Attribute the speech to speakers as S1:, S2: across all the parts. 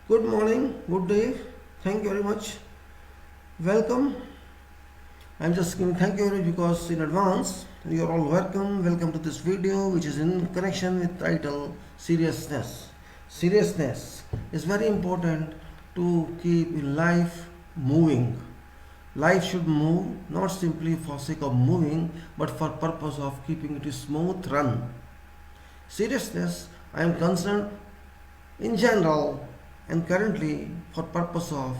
S1: Good morning, good day. Thank you very much. Welcome. I'm just giving thank you very much because in advance you are all welcome. Welcome to this video which is in connection with title Seriousness. Seriousness is very important to keep life moving. Life should move not simply for sake of moving but for purpose of keeping it a smooth run. Seriousness, I am concerned in general and currently for purpose of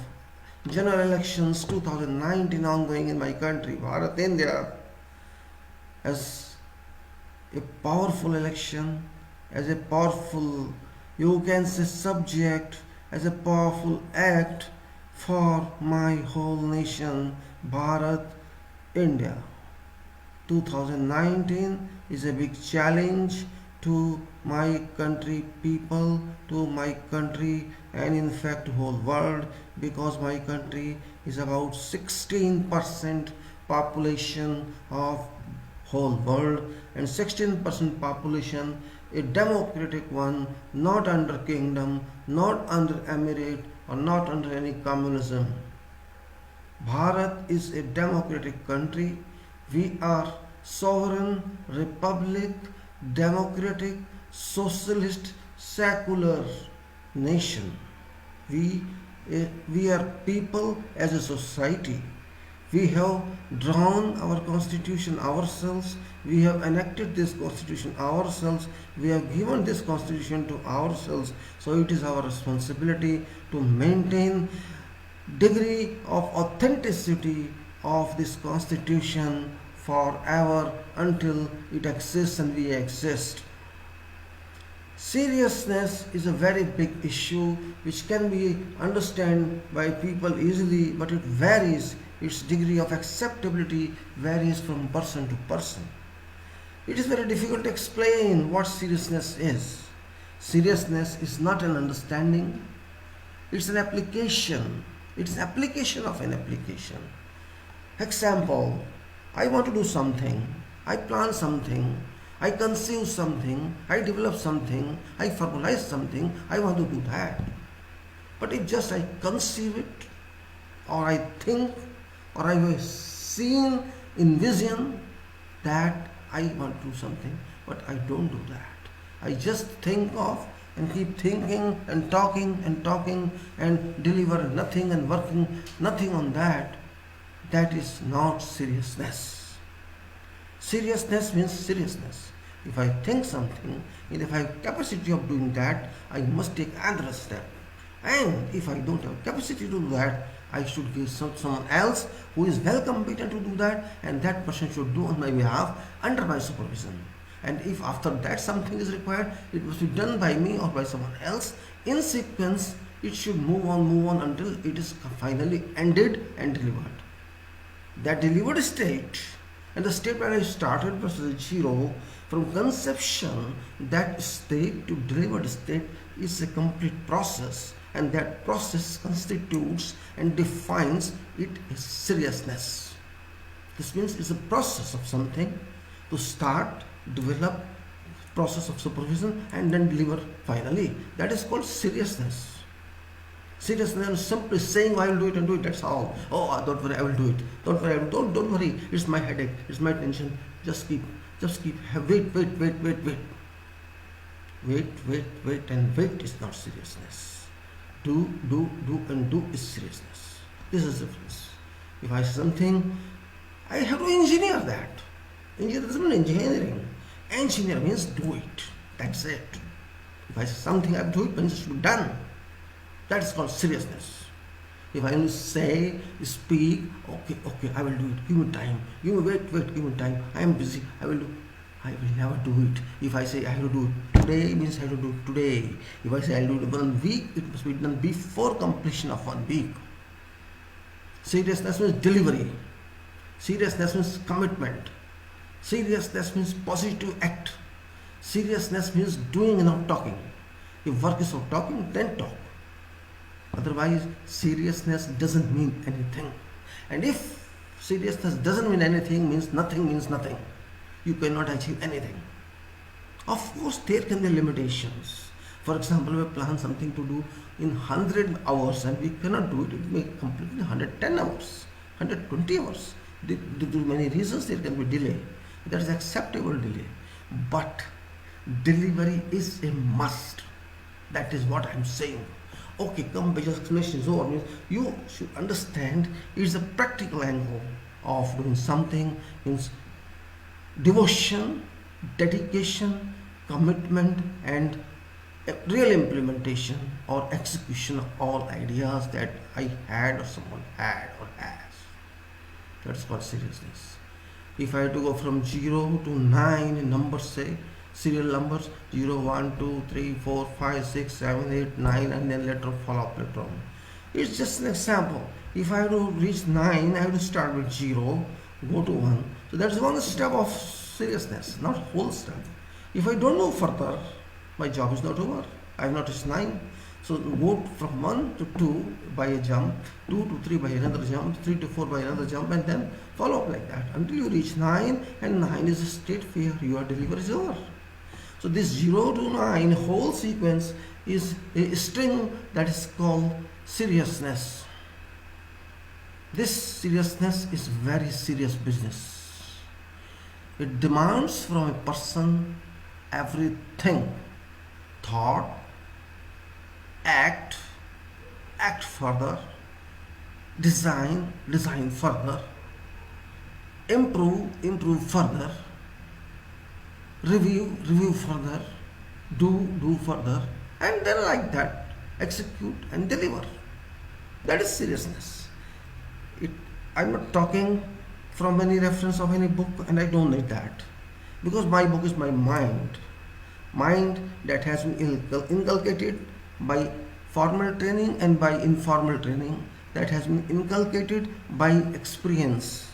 S1: general elections 2019 ongoing in my country, Bharat, India, as a powerful election, as a powerful, you can say, subject, as a powerful act for my whole nation, Bharat, India. 2019 is a big challenge to my country people, to my country, and in fact whole world, because my country is about 16% population of whole world, and 16% population a democratic one, not under kingdom, not under emirate, or not under any communism. Bharat is a democratic country. We are sovereign republic, democratic, socialist, secular nation. We are people as a society. We have drawn our constitution ourselves. We have enacted this constitution ourselves. We have given this constitution to ourselves. So it is our responsibility to maintain degree of authenticity of this constitution forever until it exists and we exist. Seriousness is a very big issue which can be understood by people easily, but it varies. Its degree of acceptability varies from person to person. It is very difficult to explain what seriousness is. Seriousness is not an understanding, it's an application. It's an application of an application. Example, I want to do something, I plan something, I conceive something, I develop something, I formalize something, I want to do that. But if just I conceive it, or I think, or I have seen, envision that I want to do something, but I don't do that. I just think of and keep thinking and talking and deliver nothing and working nothing on that. That is not seriousness. Seriousness means seriousness. If I think something and if I have capacity of doing that, I must take another step. And if I don't have capacity to do that, I should give someone else who is well competent to do that, and that person should do on my behalf under my supervision. And if after that something is required, it must be done by me or by someone else. In sequence, it should move on until it is finally ended and delivered. That delivered state and the state where I started versus zero, from conception, that state to delivered state is a complete process, and that process constitutes and defines it as seriousness. This means it's a process of something to start, develop, process of supervision, and then deliver finally. That is called seriousness. Seriousness is simply saying I will do it and do it, that's all. Oh, don't worry, I will do it. Don't worry, don't worry, it's my headache, it's my tension. Just keep, wait, and wait is not seriousness. Do and do is seriousness. This is the difference. If I say something, I have to engineer that. Engineer doesn't mean engineering. Engineer means do it. That's it. If I say something, I have to do it, means it should be done. That is called seriousness. If I only say, speak, okay, I will do it. Give me time. Wait, give me time. I am busy. I will never do it. If I say I have to do it today, means I have to do it today. If I say I will do it in 1 week, it must be done before completion of 1 week. Seriousness means delivery. Seriousness means commitment. Seriousness means positive act. Seriousness means doing and not talking. If work is of talking, then talk. Otherwise, seriousness doesn't mean anything. And if seriousness doesn't mean anything, means nothing. You cannot achieve anything. Of course, there can be limitations. For example, we plan something to do in 100 hours and we cannot do it. It may complete in 110 hours, 120 hours. Due to many reasons, there can be delay. That is acceptable delay. But delivery is a must. That is what I am saying. Okay, come by explanation is over. Means you should understand it's a practical angle of doing something, means devotion, dedication, commitment, and real implementation or execution of all ideas that I had or someone had or has. That's called seriousness. If I had to go from 0 to 9 in numbers, say serial numbers 0, 1, 2, 3, 4, 5, 6, 7, 8, 9, and then letter follow up later on. It's just an example. If I have to reach 9, I have to start with 0, go to 1. So that's one step of seriousness, not whole step. If I don't know further, my job is not over. I have not reached 9. So go from 1 to 2 by a jump, 2 to 3 by another jump, 3 to 4 by another jump, and then follow up like that until you reach 9, and 9 is a state where your delivery is over. So this 0 to 9 whole sequence is a string that is called seriousness. This seriousness is very serious business. It demands from a person everything: thought, act further, design further, improve further, review further, do further, and then like that execute and deliver. That is seriousness. I'm not talking from any reference of any book, and I don't need that, because my book is my mind that has been inculcated by formal training and by informal training, that has been inculcated by experience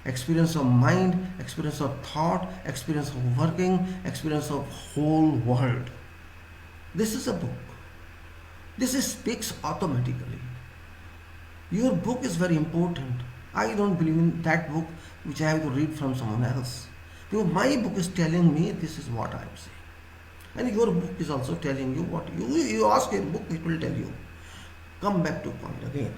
S1: of mind, experience of thought, experience of working, experience of whole world. This is a book. This speaks automatically. Your book is very important. I don't believe in that book which I have to read from someone else, because my book is telling me this is what I am saying, and your book is also telling you what you ask your book, it will tell you. Come back to point again.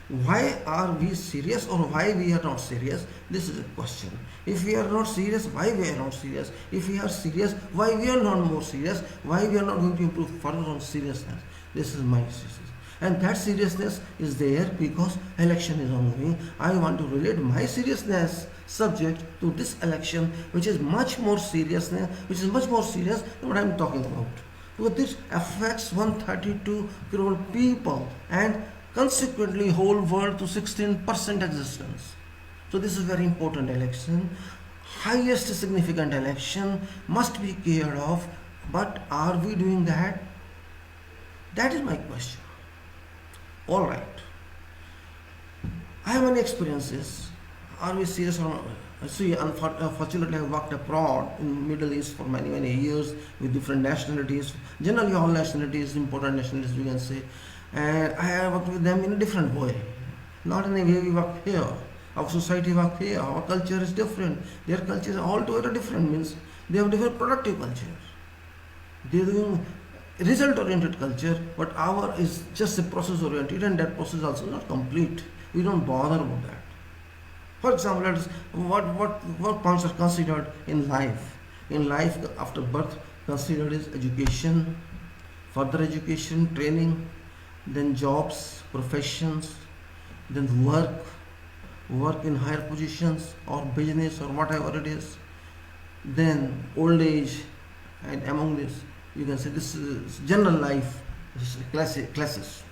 S1: Why are we serious or why we are not serious? This is a question. If we are not serious, why we are not serious? If we are serious, why we are not more serious? Why we are not going to improve further on seriousness? This is my seriousness. And that seriousness is there because election is ongoing. I want to relate my seriousness subject to this election, which is much more serious than what I am talking about. Because this affects 132 crore people and consequently whole world to 16% existence. So this is very important election, highest significant election, must be cared of. But are we doing that? That is my question. All right, I have many experiences. Are we serious or not? See, unfortunately, I worked abroad in Middle East for many years with different nationalities, generally all nationalities, important nationalities we can say, and I have worked with them in a different way, not in a way we work here. Our society work here, our culture is different, their culture is altogether different, means they have different productive culture. They are doing result-oriented culture, but our is just a process-oriented, and that process is also not complete. We don't bother about that. For example, let us, what points are considered in life? In life, after birth, considered is education, further education, training, then jobs, professions, then work in higher positions or business or whatever it is, then old age, and among this, you can say this is general life, this is classes.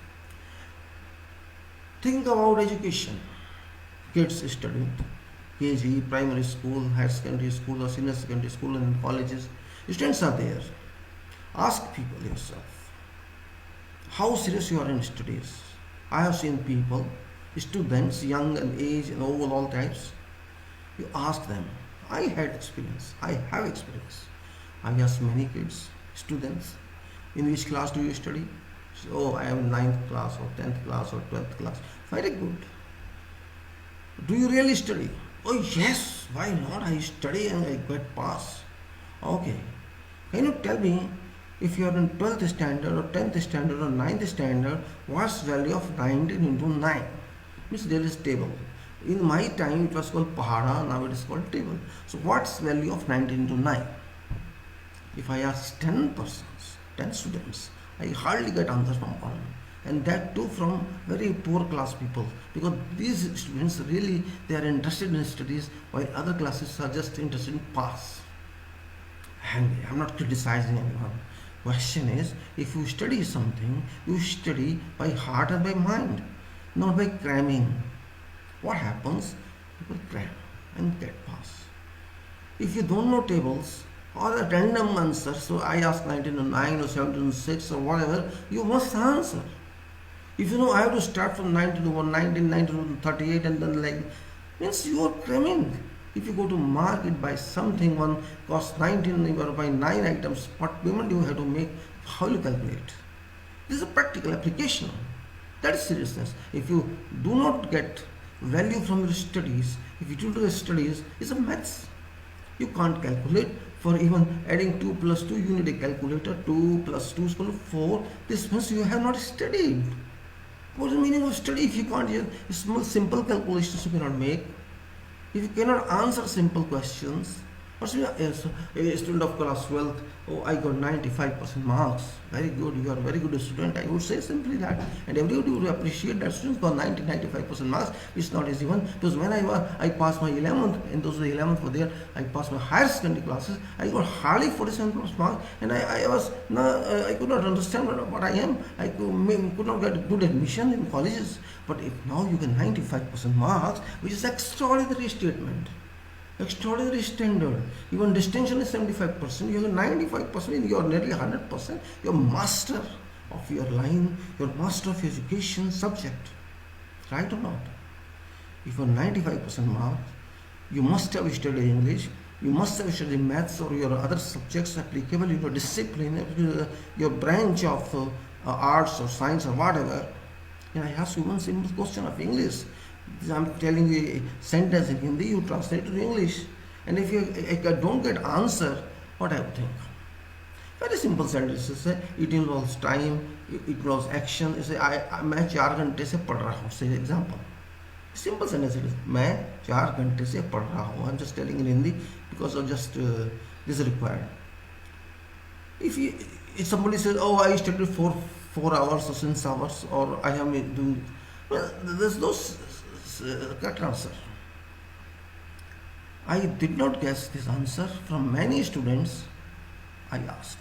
S1: Think about education. Kids studying KG, primary school, higher secondary school or senior secondary school and colleges. Students are there. Ask people yourself, how serious you are in studies. I have seen people, students, young and age and old, all types. You ask them. I have experience. I asked many kids, students, in which class do you study? So, oh, I am 9th class or 10th class or 12th class. Very good. Do you really study? Oh yes, why not? I study and I get pass. Okay. Can you tell me If you are in 12th standard or 10th standard or 9th standard, what's value of 19 into 9? Means there is table. In my time it was called Pahara, now it is called table. So what's value of 19 into 9? If I ask 10 persons, 10 students, I hardly get answer from one. And that too from very poor class people, because these students really, they are interested in studies while other classes are just interested in pass. And I'm not criticizing anyone. Question is, if you study something, you study by heart and by mind, not by cramming. What happens? People cram and get pass. If you don't know tables or a random answer, so I ask 19 to 9 or 17 to 6 or whatever, you must answer. If you know I have to start from 19 to 119, 19 to 38 and then like, means you are cramming. If you go to market, buy something, one costs 19, you are buying 9 items, what payment you have to make, how you calculate? This is a practical application. That is seriousness. If you do not get value from your studies, if you do your studies, it's a maths. You can't calculate. For even adding 2 plus 2, you need a calculator. 2 plus 2 is equal to 4. This means you have not studied. What is the meaning of study if you can't use small simple calculations you cannot make? If you cannot answer simple questions, what's a student of class 12th, oh, I got 95% marks, very good, you are a very good student, I would say simply that, and everybody would appreciate that student got 95% marks. It's not easy one, because when I passed my 11th, and those were 11th were there, I passed my higher secondary classes, I got hardly 47% marks, and I could not understand what I am. I could not get good admission in colleges. But if now you get 95% marks, which is extraordinary statement, extraordinary standard. Even distinction is 75%, you have 95%, you are nearly 100%, you are master of your line, you are master of your education subject. Right or not? If you are 95% marks, you must have studied English, you must have studied maths or your other subjects applicable in your discipline, your branch of arts or science or whatever. And I ask you one simple question of English. I'm telling you a sentence in Hindi, you translate it to English. And if I don't get answer, what I would think? Very simple sentences. Say, it involves time, it involves action. You say, मैं 4 घंटे से पढ़ रहा हूँ. Say example. Simple sentence it is. मैं 4 घंटे से पढ़ रहा हूँ. I'm just telling in Hindi because of just this is required. If somebody says, oh, I studied for 4 hours or 6 hours, or I am doing, well, there's no correct answer. I did not guess this answer from many students I asked.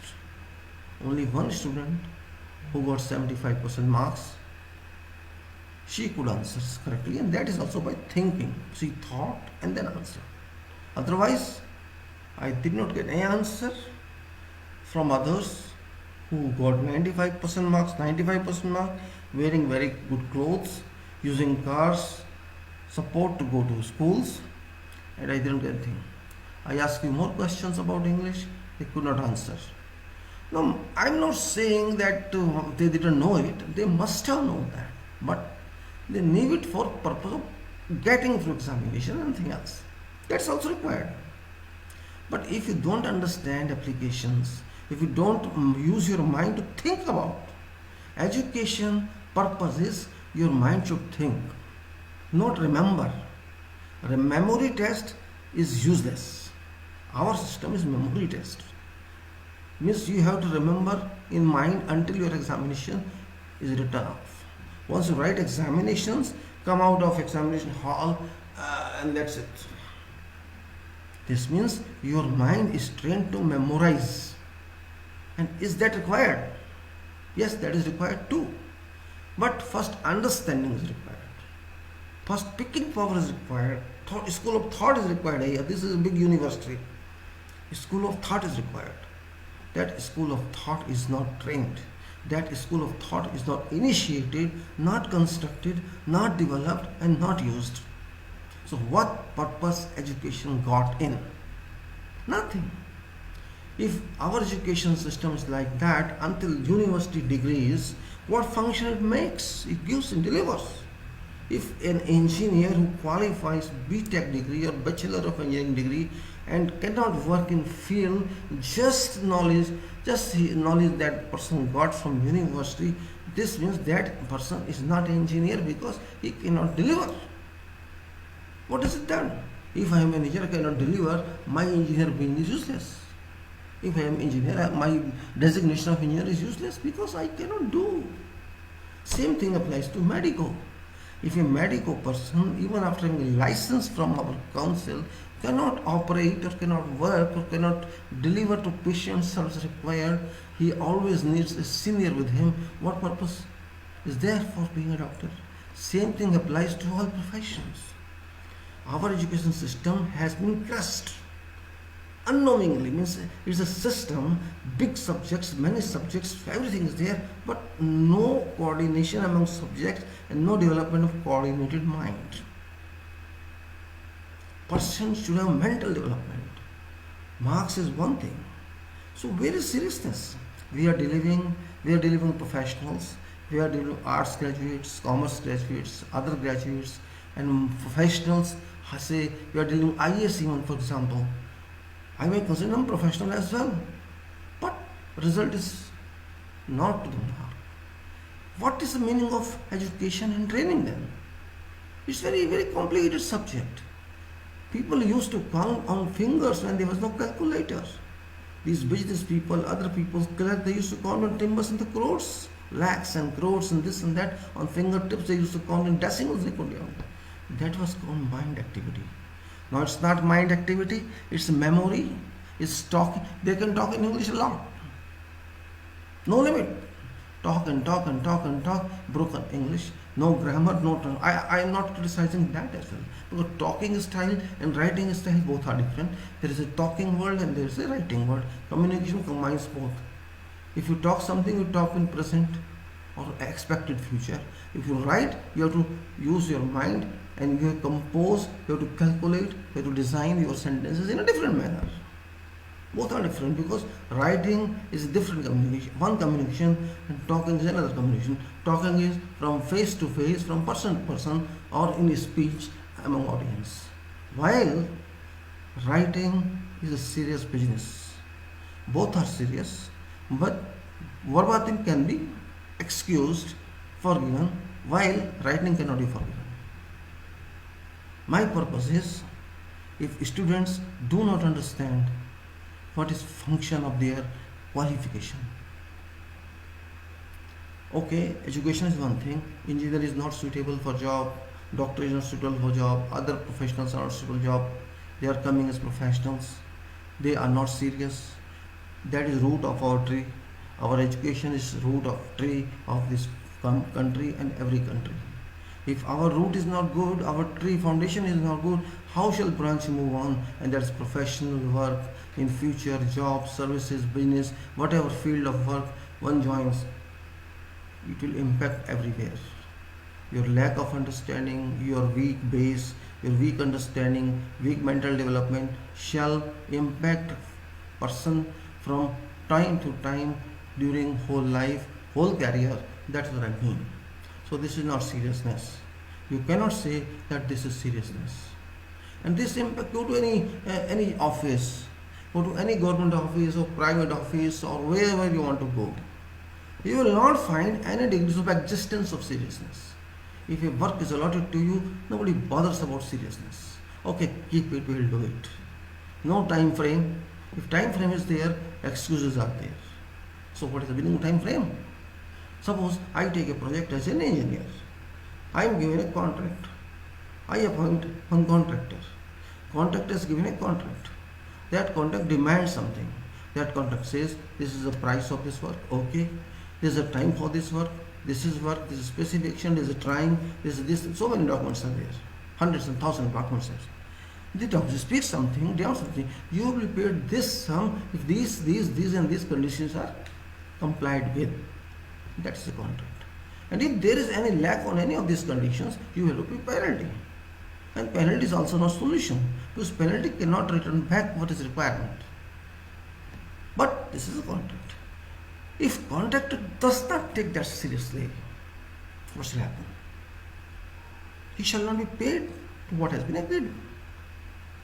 S1: Only one student who got 75% marks, she could answer correctly, and that is also by thinking. She thought and then answered. Otherwise, I did not get any answer from others who got 95% marks, 95% marks, wearing very good clothes, using cars, support to go to schools, and I didn't get anything. I asked you more questions about English, they could not answer. Now, I'm not saying that they didn't know it, they must have known that, but they knew it for purpose of getting through examination and nothing else. That's also required. But if you don't understand applications, if you don't use your mind to think about education, purpose is your mind should think, not remember. A memory test is useless. Our system is memory test. Means you have to remember in mind until your examination is written off. Once you write examinations, come out of examination hall and that's it. This means your mind is trained to memorize. And is that required? Yes, that is required too. But first understanding is required. First picking power is required. School of thought is required here. This is a big university. School of thought is required. That school of thought is not trained. That school of thought is not initiated, not constructed, not developed, and not used. So what purpose education got in? Nothing. If our education system is like that until university degrees, what function it makes? It gives and delivers. If an engineer who qualifies BTech degree or Bachelor of Engineering degree and cannot work in field just knowledge that person got from university. This means that person is not an engineer because he cannot deliver. What is it done? If I am an engineer, I cannot deliver, my engineer being is useless. If I am engineer, my designation of engineer is useless because I cannot do. Same thing applies to medico. If a medico person, even after having a license from our council, cannot operate or cannot work or cannot deliver to patients as required, he always needs a senior with him. What purpose is there for being a doctor? Same thing applies to all professions. Our education system has been crushed unknowingly, means it's a system, big subjects, many subjects, everything is there, but no coordination among subjects and no development of coordinated mind. Person should have mental development. Marks is one thing. So where is seriousness? We are delivering professionals, we are delivering arts graduates, commerce graduates, other graduates and professionals. Say we are delivering IAS even, for example. I may consider them professional as well, but result is not to the mark. What is the meaning of education and training then? It's very, very complicated subject. People used to count on fingers when there was no calculator. These business people, other people, they used to count on timbers in the crores, lakhs and crores and this and that. On fingertips, they used to count in decimals. They could count. That was called mind activity. Now it's not mind activity, it's memory, it's talking. They can talk in English a lot. No limit. Talk and talk and talk and talk, broken English, no grammar, no tongue. I am not criticizing that as well. Because talking style and writing style both are different. There is a talking world and there is a writing world. Communication combines both. If you talk something, you talk in present or expected future. If you write, you have to use your mind and you have to compose, you have to calculate, you have to design your sentences in a different manner. Both are different because writing is a different communication, one communication, and talking is another communication. Talking is from face to face, from person to person, or in a speech among audience. While writing is a serious business. Both are serious, but verbatim can be excused, forgiven, while writing cannot be forgiven. My purpose is, if students do not understand what is function of their qualification. Okay, education is one thing, engineer is not suitable for job, doctor is not suitable for job, other professionals are not suitable for job, they are coming as professionals, they are not serious. That is root of our tree. Our education is root of tree of this country and every country. If our root is not good, our tree foundation is not good, how shall branch move on? And that's professional work in future, job, services, business, whatever field of work one joins, it will impact everywhere. Your lack of understanding, your weak base, your weak understanding, weak mental development shall impact person from time to time during whole life, whole career. That's what I mean. So this is not seriousness. You cannot say that this is seriousness. And this impact, go to any office, go to any government office or private office or wherever you want to go. You will not find any degrees of existence of seriousness. If a work is allotted to you, nobody bothers about seriousness. Okay, keep it, we will do it. No time frame. If time frame is there, excuses are there. So what is the minimum time frame? Suppose I take a project as an engineer. I am given a contract. I appoint one contractor. Contractor is given a contract. That contract demands something. That contract says this is the price of this work. Okay. There is a time for this work. This is work. This is specification. There is a time. This is this. So many documents are there. Hundreds and thousands of documents. The document speaks something, down something. You will be paid this sum if these and these conditions are complied with. That's the contract. And if there is any lack on any of these conditions, you will pay penalty. And penalty is also not solution, because penalty cannot return back what is requirement. But this is a contract. If contractor does not take that seriously, what shall happen? He shall not be paid to what has been agreed.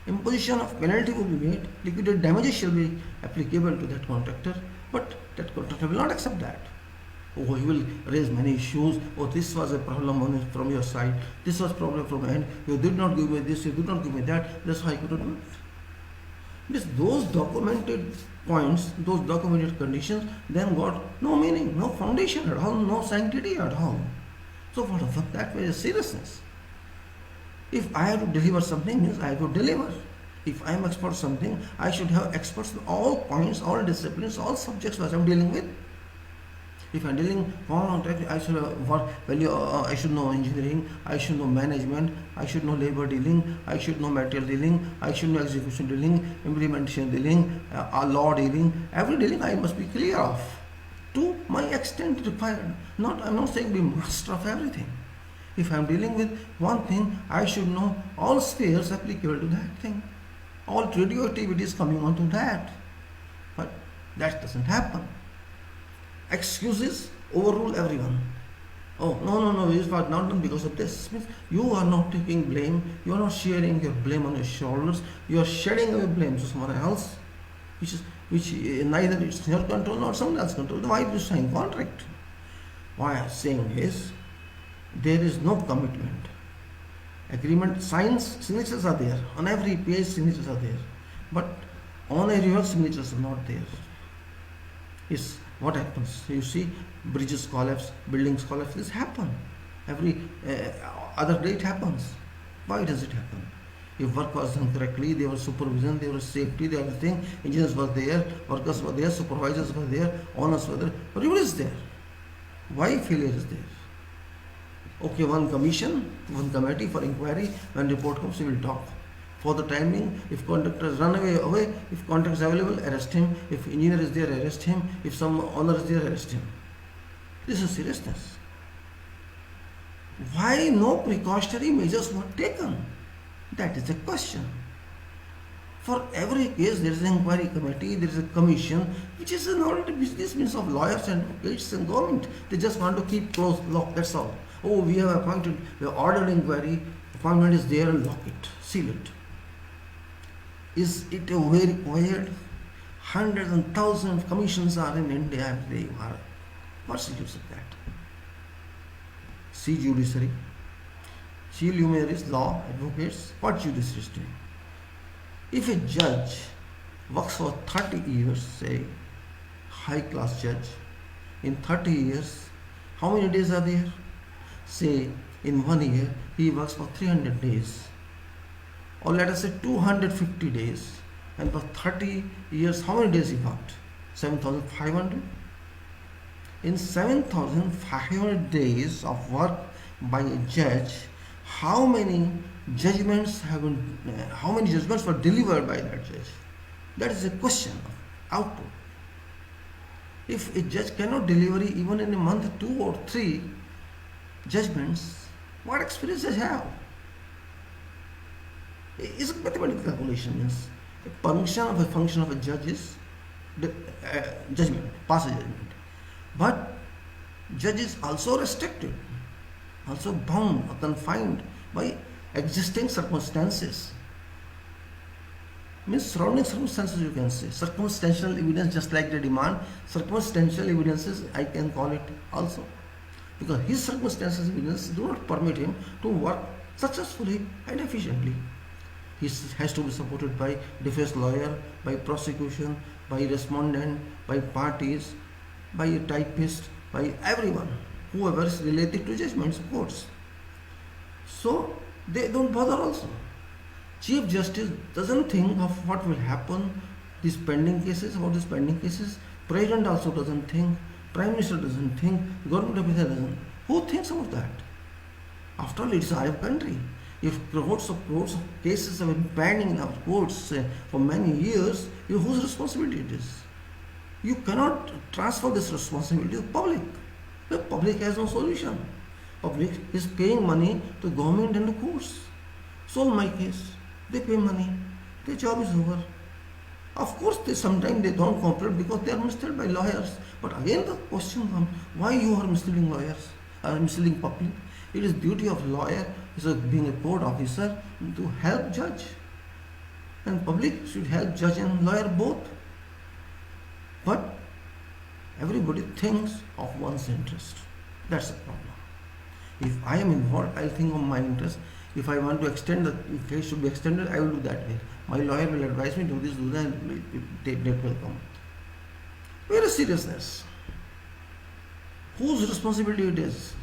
S1: Imposition of penalty will be made, liquidated damages shall be applicable to that contractor, but that contractor will not accept that. Oh, he will raise many issues. Oh, this was a problem from your side. This was problem from my end. You did not give me this. You did not give me that. That's why I could not do it. Because those documented points, those documented conditions, then got no meaning, no foundation at all, no sanctity at all. So what of that way is seriousness? If I have to deliver something, means I have to deliver. If I am expert something, I should have experts in all points, all disciplines, all subjects that I am dealing with. If I am dealing I should I should know engineering, I should know management, I should know labor dealing, I should know material dealing, I should know execution dealing, implementation dealing, law dealing. Every dealing I must be clear of to my extent required. I'm not saying be master of everything. If I am dealing with one thing, I should know all spheres applicable to that thing, all radioactivities coming onto that. But that doesn't happen. Excuses overrule everyone. Oh, no, this was not done because of this. Means you are not taking blame, you are not sharing your blame on your shoulders, you are shedding away blame to someone else, which neither it's in your control nor someone else's control. Why do you sign contract? Why I am saying is, there is no commitment. Agreement signs, signatures are there. On every page signatures are there. But on a real signatures are not there. Is what happens. You see, bridges collapse, buildings collapse. This happen. Every other day it happens. Why does it happen? If work was done correctly, there was supervision, there was safety, there was everything. Engineers were there, workers were there, supervisors were there, owners were there. But everyone is there. Why failure is there? Okay, one commission, one committee for inquiry. When report comes, we will talk. For the time being, if contractors run away, if contract is available, arrest him. If engineer is there, arrest him. If some owner is there, arrest him. This is seriousness. Why no precautionary measures were taken? That is the question. For every case, there is an inquiry committee, there is a commission, which is an already business means of lawyers and advocates and government. They just want to keep close lock, that's all. Oh, we have appointed, we have ordered inquiry, appointment is there, and lock it, seal it. Is it a way required? Hundreds and thousands of commissions are in India every day. What's the use of that? See judiciary. See luminaries, law, advocates. What judiciary is doing? If a judge works for 30 years, say, high class judge, in 30 years, how many days are there? Say, in 1 year, he works for 300 days. Or let us say 250 days. And for 30 years, how many days he worked? 7,500? In 7,500 days of work by a judge, how many judgments were delivered by that judge? That is a question of output. If a judge cannot deliver even in a month 2 or 3 judgments, what experience does he have? It's a mathematical calculation. Means a function of a judge is judgment, pass a judgment. But judge is also restricted, also bound or confined by existing circumstances. Means surrounding circumstances, you can say. Circumstantial evidence, just like the demand, circumstantial evidences, I can call it also. Because his circumstances evidence do not permit him to work successfully and efficiently. He has to be supported by defense lawyer, by prosecution, by respondent, by parties, by a typist, by everyone, whoever is related to judgments of courts. So they don't bother also. Chief Justice doesn't think of what will happen, these pending cases, about these pending cases. President also doesn't think, Prime Minister doesn't think, government officer doesn't. Who thinks about that? After all, it's our country. If crores of cases have been pending in our courts for many years, whose responsibility it is? You cannot transfer this responsibility to the public. The public has no solution. Public is paying money to government and the courts. Solve my case. They pay money. Their job is over. Of course, sometimes they don't cooperate because they are misled by lawyers. But again, the question comes: why you are misleading lawyers? Misleading public? It is duty of lawyer, being a court officer, to help judge. and public should help judge and lawyer both. But everybody thinks of one's interest. That's the problem. If I am involved, I'll think of my interest. If I want to extend the case should be extended, I will do that way. My lawyer will advise me, do this, do that, and date will come. Where is seriousness? Whose responsibility it is?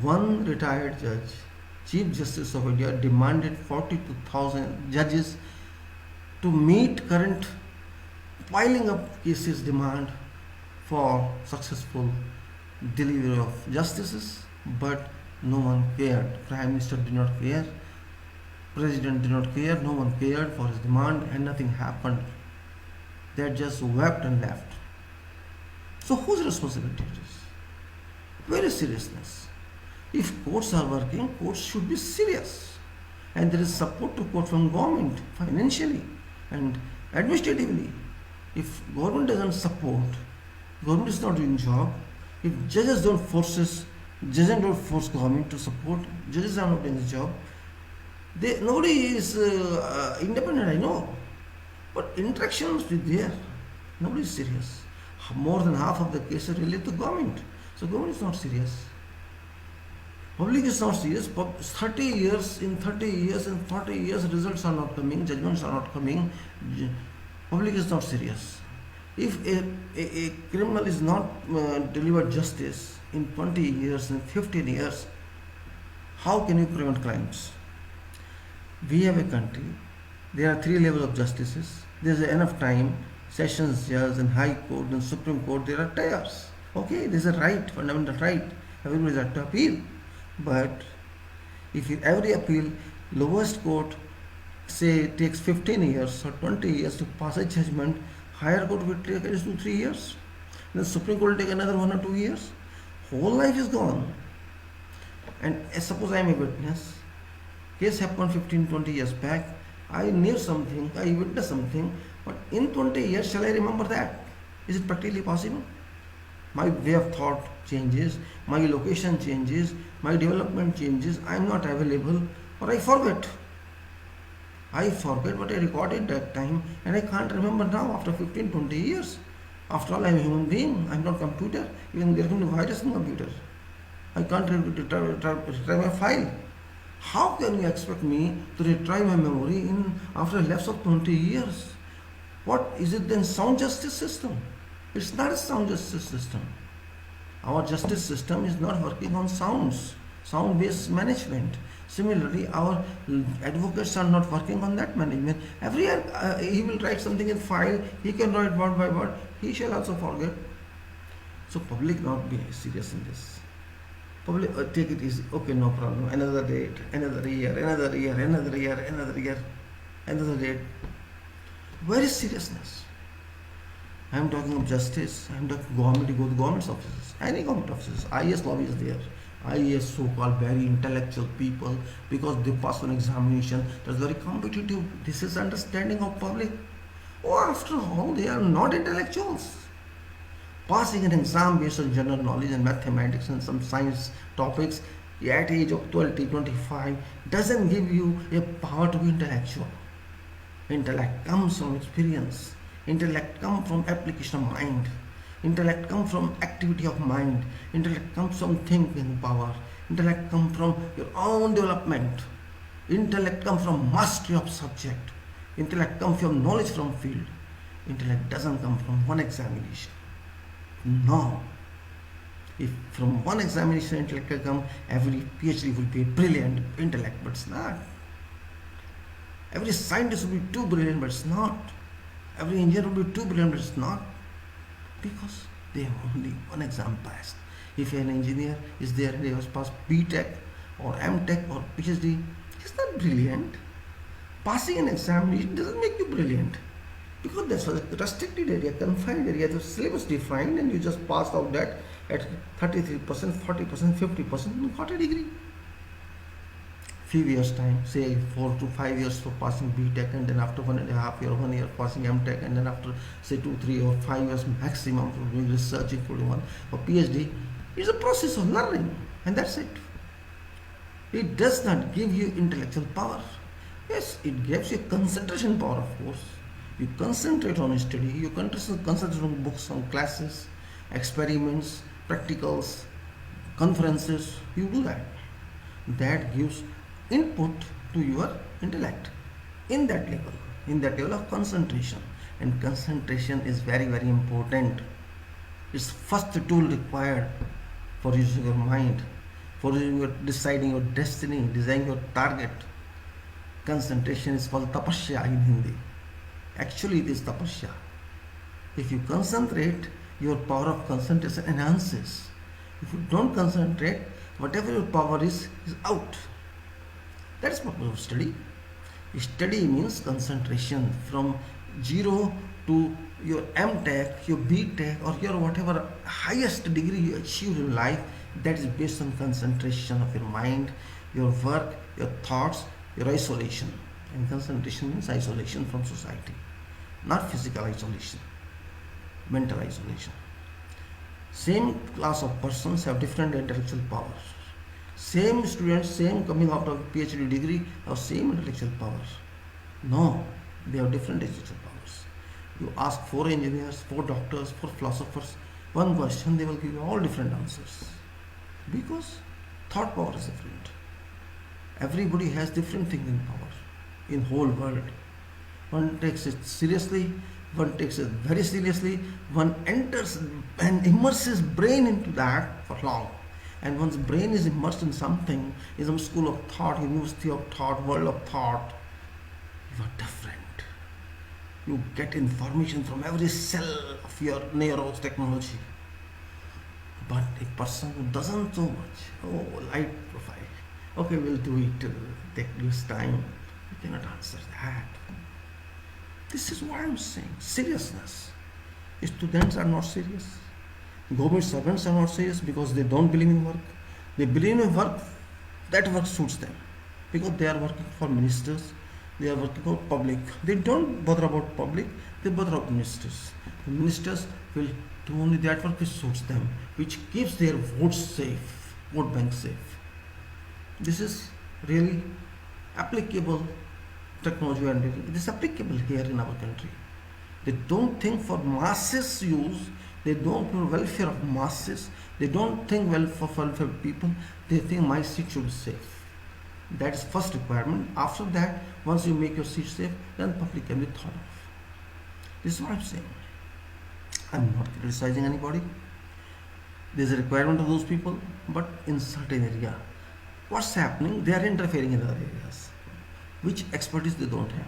S1: One retired judge, Chief Justice of India, demanded 42,000 judges to meet current piling up cases demand for successful delivery of justices, but no one cared. Prime Minister did not care, President did not care, no one cared for his demand, and nothing happened. They just wept and left. So whose responsibility it is? Where is seriousness? If courts are working, courts should be serious, and there is support to court from government financially and administratively. If government doesn't support, government is not doing job. If judges don't force government to support, judges are not doing the job. Nobody is independent, I know, but interaction must be there. Nobody is serious. More than half of the cases relate to government, so government is not serious. Public is not serious. 30 years, in 30 years, in 40 years, results are not coming, judgments are not coming. Public is not serious. If a criminal is not delivered justice in 20 years, in 15 years, how can you prevent crimes? We have a country, there are 3 levels of justices, there is enough time, Sessions Judge and High Court and Supreme Court, there are tiers. Okay, there is a right, fundamental right, everybody has to appeal. But if in every appeal, lowest court say takes 15 years or 20 years to pass a judgment, higher court will take at least 2-3 years. Then Supreme Court will take another 1 or 2 years. Whole life is gone. And suppose I am a witness. Case happened 15-20 years back. I knew something, I witnessed something, but in 20 years shall I remember that? Is it practically possible? My way of thought changes, my location changes, my development changes, I am not available, or I forget. I forget what I recorded that time, and I can't remember now after 15-20 years. After all, I am a human being, I am not a computer. Even there can be virus in computer. I can't retrieve my file. How can you expect me to retrieve my memory after a lapse of 20 years? What is it then? Sound justice system? It's not a sound justice system. Our justice system is not working on sound-based management. Similarly, our advocates are not working on that management. Every year he will write something in file, he can write word by word, he shall also forget. So public not be serious in this. Public take it easy, okay, no problem, another date, another year, another year, another year, another year, another date. Where is seriousness? I am talking of justice, I am talking government, you go to government offices, any government offices, IAS lobby is there. IAS so-called very intellectual people, because they pass an examination that's very competitive. This is understanding of public. Oh, after all, they are not intellectuals. Passing an exam based on general knowledge and mathematics and some science topics at age of 25 doesn't give you a power to be intellectual. Intellect comes from experience. Intellect comes from application of mind. Intellect comes from activity of mind. Intellect comes from thinking power. Intellect comes from your own development. Intellect comes from mastery of subject. Intellect comes from knowledge from field. Intellect doesn't come from one examination. No. If from one examination intellect will come, every PhD will be brilliant intellect, but it's not. Every scientist will be too brilliant, but it's not. Every engineer will be too brilliant, but it's not. Because they have only one exam passed. If an engineer is there and he has passed BTech or MTech or PhD, he's not brilliant. Passing an examination doesn't make you brilliant. Because that's a restricted area, confined area, the syllabus defined, and you just passed out that at 33%, 40%, 50%, and got a degree. Few years time, say 4 to 5 years for passing BTech, and then after 1.5 years, 1 year passing MTech, and then after say 2, 3 or 5 years maximum for doing research, including one for PhD, it's a process of learning, and that's it. It does not give you intellectual power. Yes, it gives you concentration power, of course. You concentrate on study, you concentrate on books, on classes, experiments, practicals, conferences. You do that. That gives input to your intellect in that level of concentration. And concentration is very, very important. It's first tool required for using your mind, for deciding your destiny, designing your target. Concentration is called tapasya in Hindi. Actually, it is tapasya. If you concentrate, your power of concentration enhances. If you don't concentrate, whatever your power is out. That is purpose of study. Study means concentration from zero to your M.Tech, your B.Tech, or your whatever highest degree you achieve in life. That is based on concentration of your mind, your work, your thoughts, your isolation. And concentration means isolation from society, not physical isolation, mental isolation. Same class of persons have different intellectual powers. Same students, same coming out of PhD degree, have same intellectual powers. No, they have different intellectual powers. You ask 4 engineers, 4 doctors, 4 philosophers, one question, they will give you all different answers. Because thought power is different. Everybody has different thinking power in whole world. One takes it seriously, one takes it very seriously, one enters and immerses brain into that for long. And one's brain is immersed in something, in some school of thought, university of thought, world of thought, you are different. You get information from every cell of your neuros technology. But a person who doesn't so much, light profile, okay, we'll do it, take this time, you cannot answer that. This is what I'm saying. Seriousness. Students are not serious. Government servants are not serious because they don't believe in work. They believe in work, that work suits them. Because they are working for ministers, they are working for public. They don't bother about public, they bother about ministers. The ministers will do only that work which suits them, which keeps their votes safe, vote bank safe. This is really applicable technology, and it is applicable here in our country. They don't think for masses use, they don't for welfare of masses, they don't think well for welfare of people, they think my seat should be safe. That is first requirement. After that, once you make your seat safe, then public can be thought of. This is what I'm saying. I'm not criticizing anybody. There's a requirement of those people, but in certain area. What's happening? They are interfering in other areas, which expertise they don't have.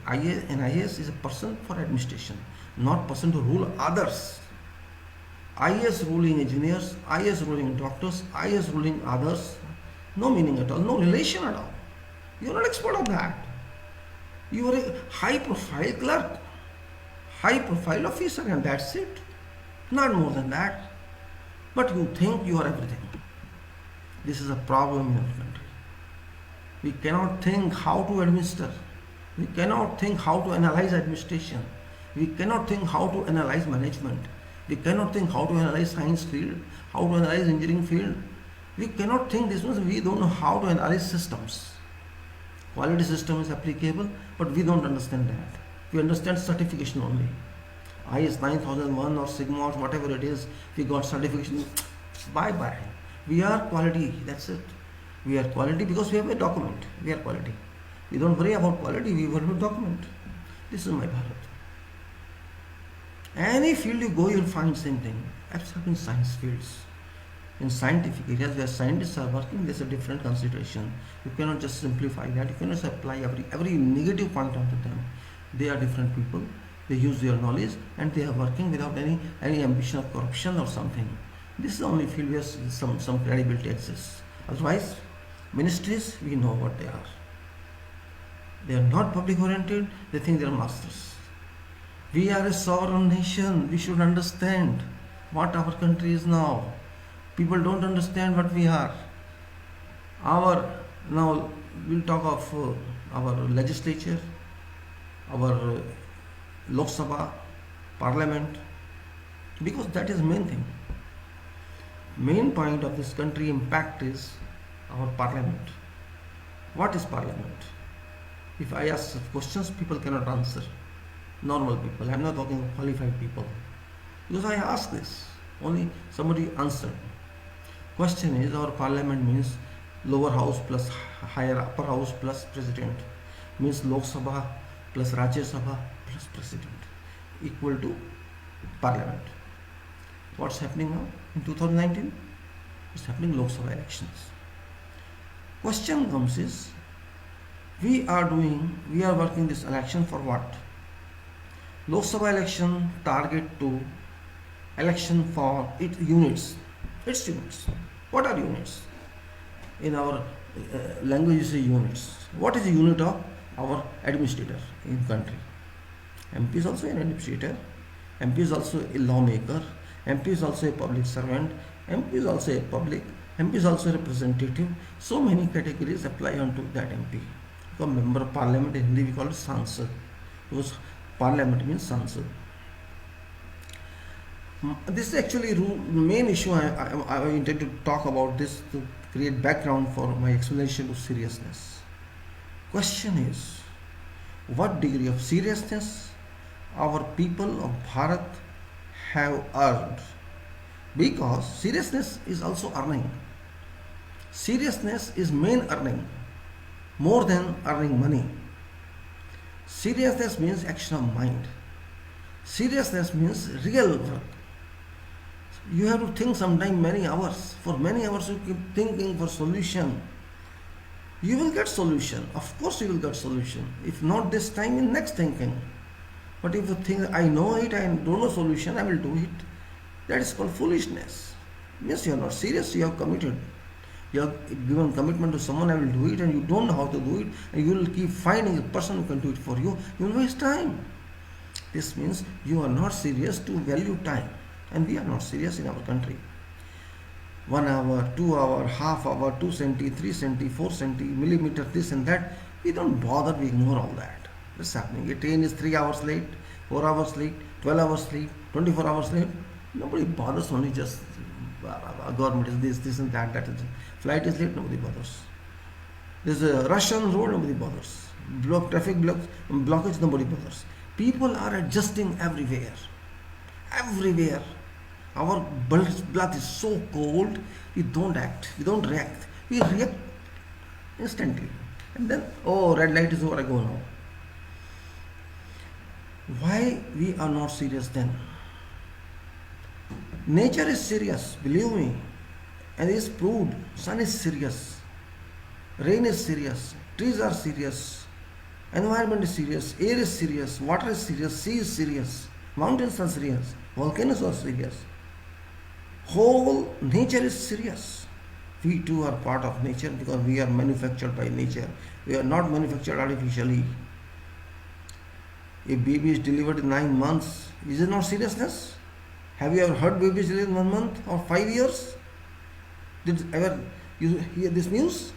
S1: An IAS is a person for administration, not person to rule others. IAS ruling engineers, IAS ruling doctors, IAS ruling others, no meaning at all, no relation at all. You are not expert of that. You are a high profile clerk, high profile officer, and that's it. Not more than that. But you think you are everything. This is a problem in our country. We cannot think how to administer. We cannot think how to analyze administration. We cannot think how to analyze management. We cannot think how to analyze science field, how to analyze engineering field. We cannot think this means we don't know how to analyze systems. Quality system is applicable, but we don't understand that. We understand certification only. IS 9001 or Sigma or whatever it is, we got certification. Bye bye. We are quality, that's it. We are quality because we have a document. We are quality. We don't worry about quality, we worry about document. This is my Bharat. Any field you go, you'll find same thing, except in science fields. In scientific areas where scientists are working, there's a different consideration. You cannot just simplify that. You cannot apply every negative point onto them. They are different people. They use their knowledge and they are working without any ambition of corruption or something. This is the only field where some credibility exists. Otherwise, ministries, we know what they are. They are not public oriented, they think they are masters. We are a sovereign nation, we should understand what our country is now. People don't understand what we are. Now we'll talk of our legislature, our Lok Sabha, Parliament, because that is the main thing. Main point of this country impact is our Parliament. What is Parliament? If I ask questions, people cannot answer. Normal people. I'm not talking of qualified people. Because I asked this, only somebody answered. Question is, our parliament means lower house plus higher upper house plus president, means Lok Sabha plus Rajya Sabha plus president equal to parliament. What's happening now in 2019? It's happening Lok Sabha elections. Question comes is, we are working this election for what? Lok Sabha election target to election for its units. Its units. What are units? In our language you say units. What is the unit of our administrator in country? MP is also an administrator. MP is also a lawmaker. MP is also a public servant. MP is also a public. MP is also a representative. So many categories apply onto that MP. Because member of parliament in Hindi we call it Sansad. Because parliament means Sansad. This is actually main issue I intend to talk about this to create background for my explanation of seriousness. Question is, what degree of seriousness our people of Bharat have earned? Because seriousness is also earning. Seriousness is main earning, more than earning money. Seriousness means action of mind. Seriousness means real work. You have to think sometime many hours. For many hours you keep thinking for solution. You will get solution. Of course you will get solution. If not this time, in next thinking. But if you think, I know it, I don't know solution, I will do it. That is called foolishness. Means you are not serious, you have committed. You have given commitment to someone, I will do it, and you don't know how to do it, and you will keep finding a person who can do it for you. You will waste time. This means you are not serious to value time. And we are not serious in our country. 1 hour, 2 hour, half hour, 2 centi, 3 centi, 4 centi, millimeter, this and that. We don't bother, we ignore all that. What's happening? A train is 3 hours late, 4 hours late, 12 hours late, 24 hours late. Nobody bothers, only just government is this and that is. Flight is late, nobody bothers. There's a rush on the road, nobody bothers. Traffic blockage, nobody bothers. People are adjusting everywhere. Everywhere. Our blood is so cold, we don't act, we don't react. We react instantly. And then, oh, red light is over, I go now. Why we are not serious then? Nature is serious, believe me. And it is proved. Sun is serious. Rain is serious. Trees are serious. Environment is serious. Air is serious. Water is serious. Sea is serious. Mountains are serious. Volcanoes are serious. Whole nature is serious. We too are part of nature because we are manufactured by nature. We are not manufactured artificially. A baby is delivered in 9 months. Is it not seriousness? Have you ever heard babies delivered in 1 month or 5 years? Did ever you hear this news?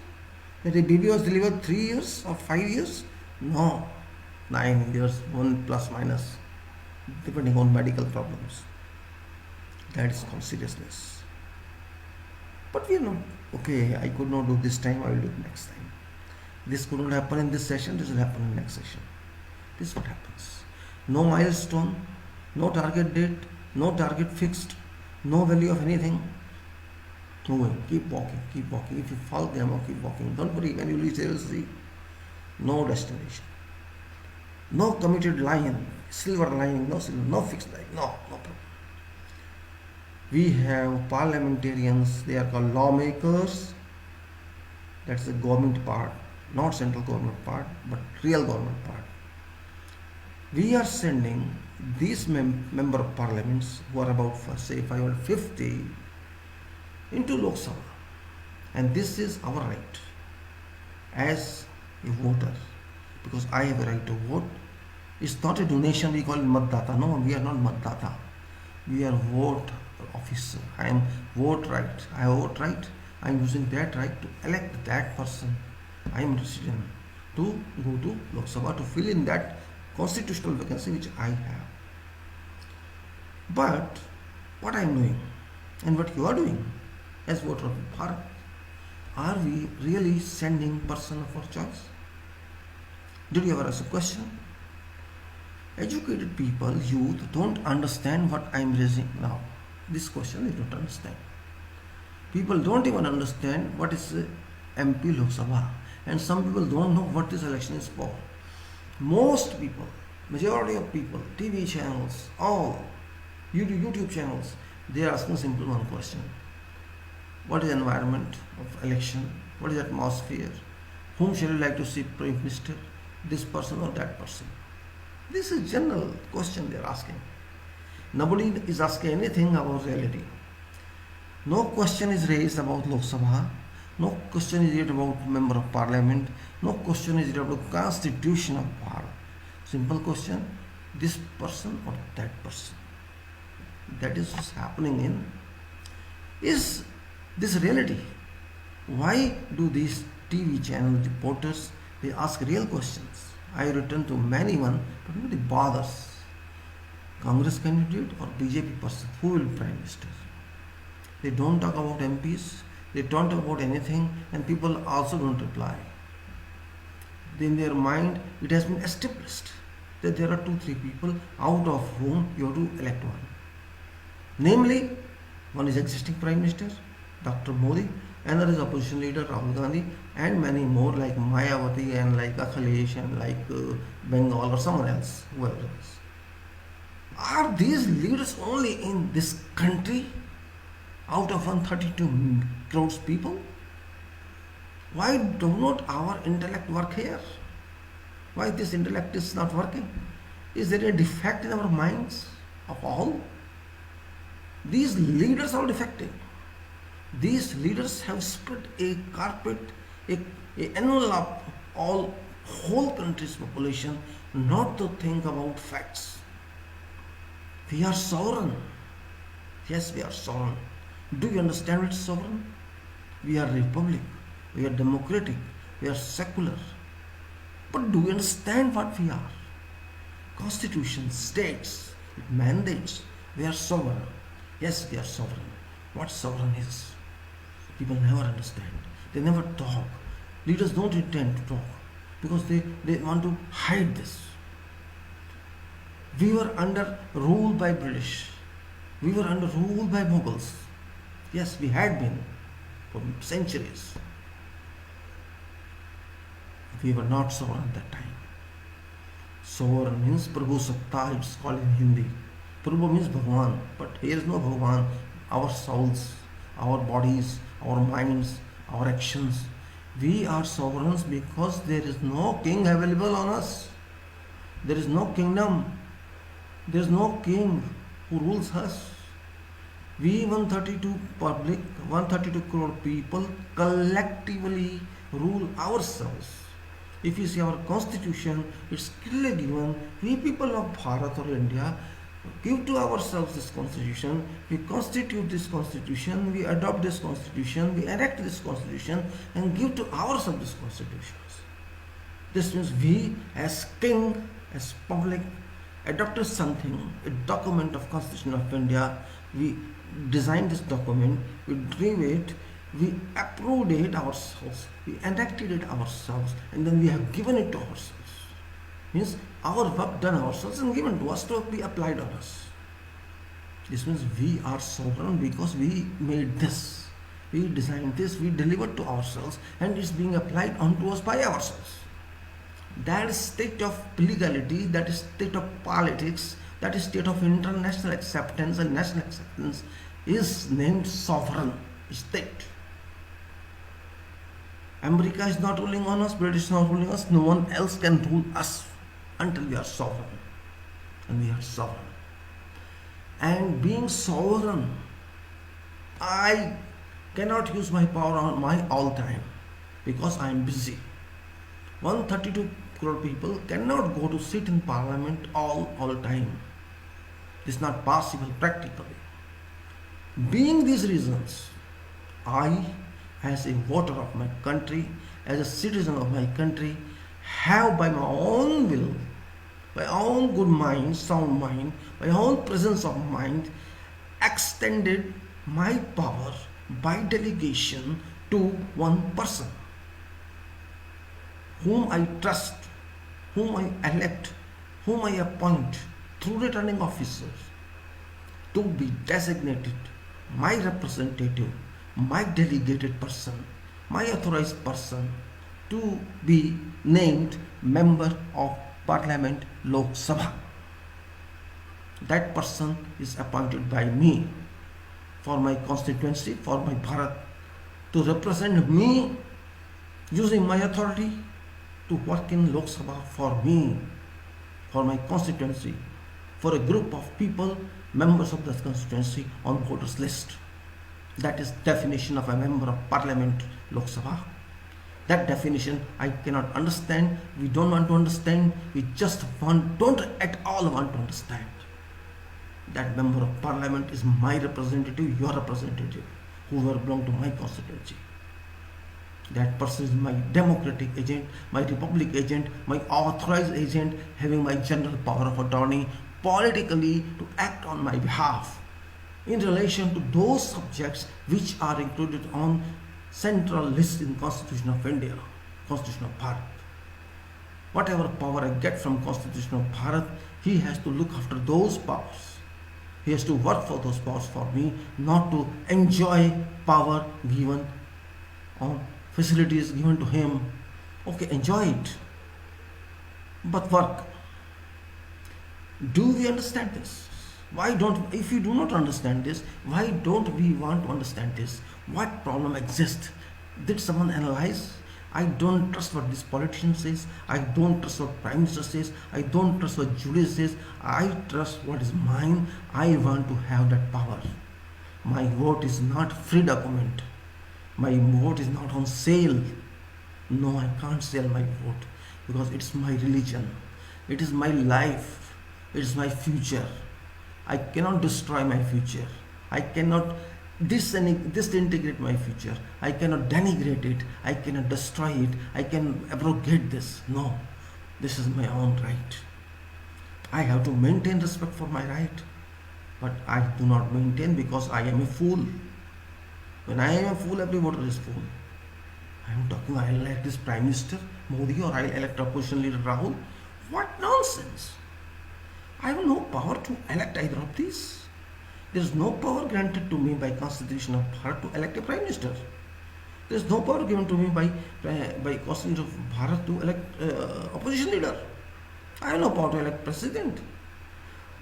S1: That a baby was delivered 3 years or 5 years? No. 9 years, 1 plus minus, depending on medical problems. That is called seriousness. But we are not, okay, I could not do this time, I will do it next time. This could not happen in this session, this will happen in the next session. This is what happens. No milestone, no target date, no target fixed, no value of anything. Moving, keep walking, keep walking. If you fall, then keep walking. Don't worry, when you reach there, you'll see no destination. No committed line, silver lining, no fixed line, no problem. We have parliamentarians, they are called lawmakers. That's the government part, not central government part, but real government part. We are sending these member of parliaments who are about, say, 550 into Lok Sabha. And this is our right as a voter, because I have a right to vote. It's not a donation, we call it Matdata. No, we are not Matdata. We are vote officer. I am vote right. I have vote right. I am using that right to elect that person. I am resident to go to Lok Sabha to fill in that constitutional vacancy which I have. But what I am doing and what you are doing as voter of Bharat, are we really sending person of our choice? Did you ever ask a question? Educated people, youth, don't understand what I am raising now. This question they don't understand. People don't even understand what is MP Lok Sabha, and some people don't know what this election is for. Most people, majority of people, TV channels, all YouTube channels, they are asking simple one question. What is the environment of election? What is the atmosphere? Whom shall you like to see Prime Minister? This person or that person? This is general question they are asking. Nobody is asking anything about reality. No question is raised about Lok Sabha. No question is raised about member of parliament. No question is raised about constitution of Bharat. Simple question, this person or that person. That is what's happening in. Is this reality? Why do these TV channel reporters, they ask real questions? I return to many one, but nobody bothers. Congress candidate or BJP person, who will be Prime Minister? They don't talk about MPs, they don't talk about anything, and people also don't reply. In their mind, it has been established that there are 2-3 people out of whom you have to elect one. Namely, one is existing Prime Minister, Dr. Modi, another is opposition leader Rahul Gandhi, and many more like Mayawati and like Akhilesh and like Bengal or someone else, whoever else. Are these leaders only in this country out of 132 crores people? Why do not our intellect work here? Why this intellect is not working? Is there a defect in our minds of all? These leaders are defective. These leaders have spread a carpet, a envelope all whole country's population not to think about facts. We are sovereign. Yes, we are sovereign. Do you understand what is sovereign? We are republic. We are democratic. We are secular. But do you understand what we are? Constitution states, it mandates, we are sovereign. Yes, we are sovereign. What sovereign is? People never understand. They never talk. Leaders don't intend to talk because they want to hide this. We were under rule by British. We were under rule by Mughals. Yes, we had been for centuries. We were not sovereign at that time. Sovereign means Prabhu Satta, it's called in Hindi. Prabhu means Bhagwan, but here is no Bhagwan. Our souls, our bodies, our minds, our actions. We are sovereigns because there is no king available on us. There is no kingdom. There is no king who rules us. We 132 public, 132 crore people collectively rule ourselves. If you see our constitution, it's clearly given, we people of Bharat or India give to ourselves this constitution, we constitute this constitution, we adopt this constitution, we enact this constitution and give to ourselves this constitution. This means we as king, as public, adopted something, a document of Constitution of India, we designed this document, we drew it, we approved it ourselves, we enacted it ourselves, and then we have given it to ourselves. Means our work done ourselves and given to us to be applied on us. This means we are sovereign because we made this, we designed this, we delivered to ourselves, and it's being applied onto us by ourselves. That is state of legality, that is state of politics, that is state of international acceptance and national acceptance is named sovereign state. America is not ruling on us, British is not ruling us, no one else can rule us until we are sovereign. And we are sovereign. And being sovereign, I cannot use my power on my all time because I am busy. 132 crore people cannot go to sit in parliament all time. This is not possible practically. Being these reasons, I, as a voter of my country, as a citizen of my country, have by my own will, by own good mind, sound mind, by own presence of mind, extended my power by delegation to one person, whom I trust, whom I elect, whom I appoint through returning officers to be designated my representative, my delegated person, my authorized person to be named member of Parliament Lok Sabha. That person is appointed by me for my constituency, for my Bharat, to represent me using my authority to work in Lok Sabha for me, for my constituency, for a group of people, members of the constituency on voters list. That is definition of a member of Parliament Lok Sabha. That definition I cannot understand. We don't want to understand. We just don't at all want to understand. That member of Parliament is my representative, your representative, whoever belong to my constituency. That person is my democratic agent, my republic agent, my authorized agent, having my general power of attorney politically to act on my behalf in relation to those subjects which are included on central list in Constitution of India, Constitution of Bharat. Whatever power I get from Constitution of Bharat, he has to look after those powers. He has to work for those powers for me, not to enjoy power given on facilities given to him. Okay, enjoy it, but work. Do we understand this? Why don't, if you do not understand this, why don't we want to understand this? What problem exists? Did someone analyze? I don't trust what this politician says. I don't trust what Prime Minister says. I don't trust what Julius says. I trust what is mine. I want to have that power. My vote is not free document. My vote is not on sale. No, I can't sell my vote because it's my religion. It is my life. It is my future. I cannot destroy my future. I cannot disintegrate my future. I cannot denigrate it. I cannot destroy it. I can abrogate this. No, this is my own right. I have to maintain respect for my right, but I do not maintain because I am a fool. When I am a fool, every voter is fool. I am talking, I elect this Prime Minister Modi or I elect opposition leader Rahul. What nonsense! I have no power to elect either of these. There is no power granted to me by Constitution of Bharat to elect a Prime Minister. There is no power given to me by Constitution of Bharat to elect opposition leader. I have no power to elect President.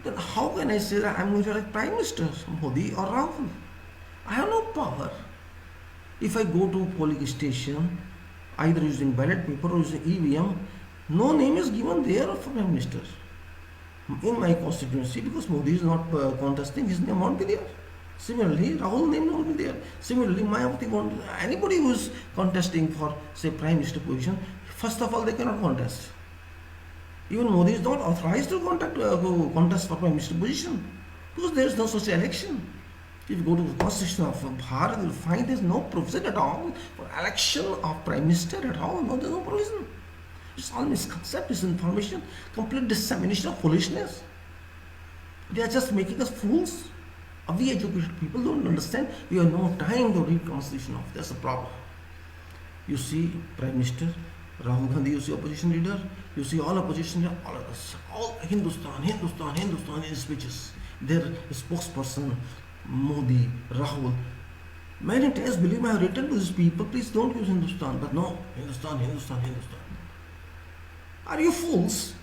S1: Then how can I say that I am going to elect Prime Minister Modi or Rahul? I have no power. If I go to polling station, either using ballot paper or using EVM, no name is given there of Prime Minister in my constituency because Modi is not contesting, his name won't be there. Similarly, Rahul name won't be there. Similarly, Mayawati won't. Anybody who is contesting for, say, Prime Minister position, first of all, they cannot contest. Even Modi is not authorized to contest for Prime Minister position because there is no such election. If you go to the Constitution of Bharat, you will find there is no provision at all for election of Prime Minister at all. No, there is no provision. It's all misconcept, misinformation, complete dissemination of foolishness. They are just making us fools. We educated people don't understand. We have no time to read Constitution of. That's the problem. You see Prime Minister, Rahul Gandhi, you see opposition leader, you see all opposition leader, all of us, all Hindustan in speeches. Their spokesperson, Modi, Rahul. Many times, believe me, I have written to these people, please don't use Hindustan. But no, Hindustan. Are you fools?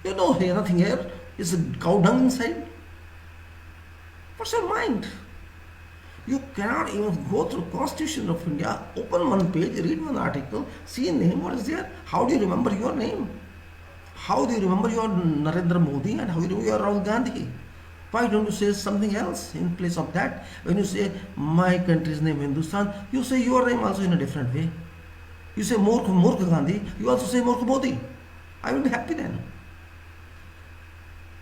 S1: You know here, nothing here. It's a cow dung inside. What's your mind? You cannot even go through Constitution of India, open one page, read one article, see a name, what is there? How do you remember your name? How do you remember your Narendra Modi and how do you remember your Rahul Gandhi? Why don't you say something else in place of that? When you say my country's name Hindustan, you say your name also in a different way. You say Murkha Gandhi, you also say Murkha Modi. I will be happy then.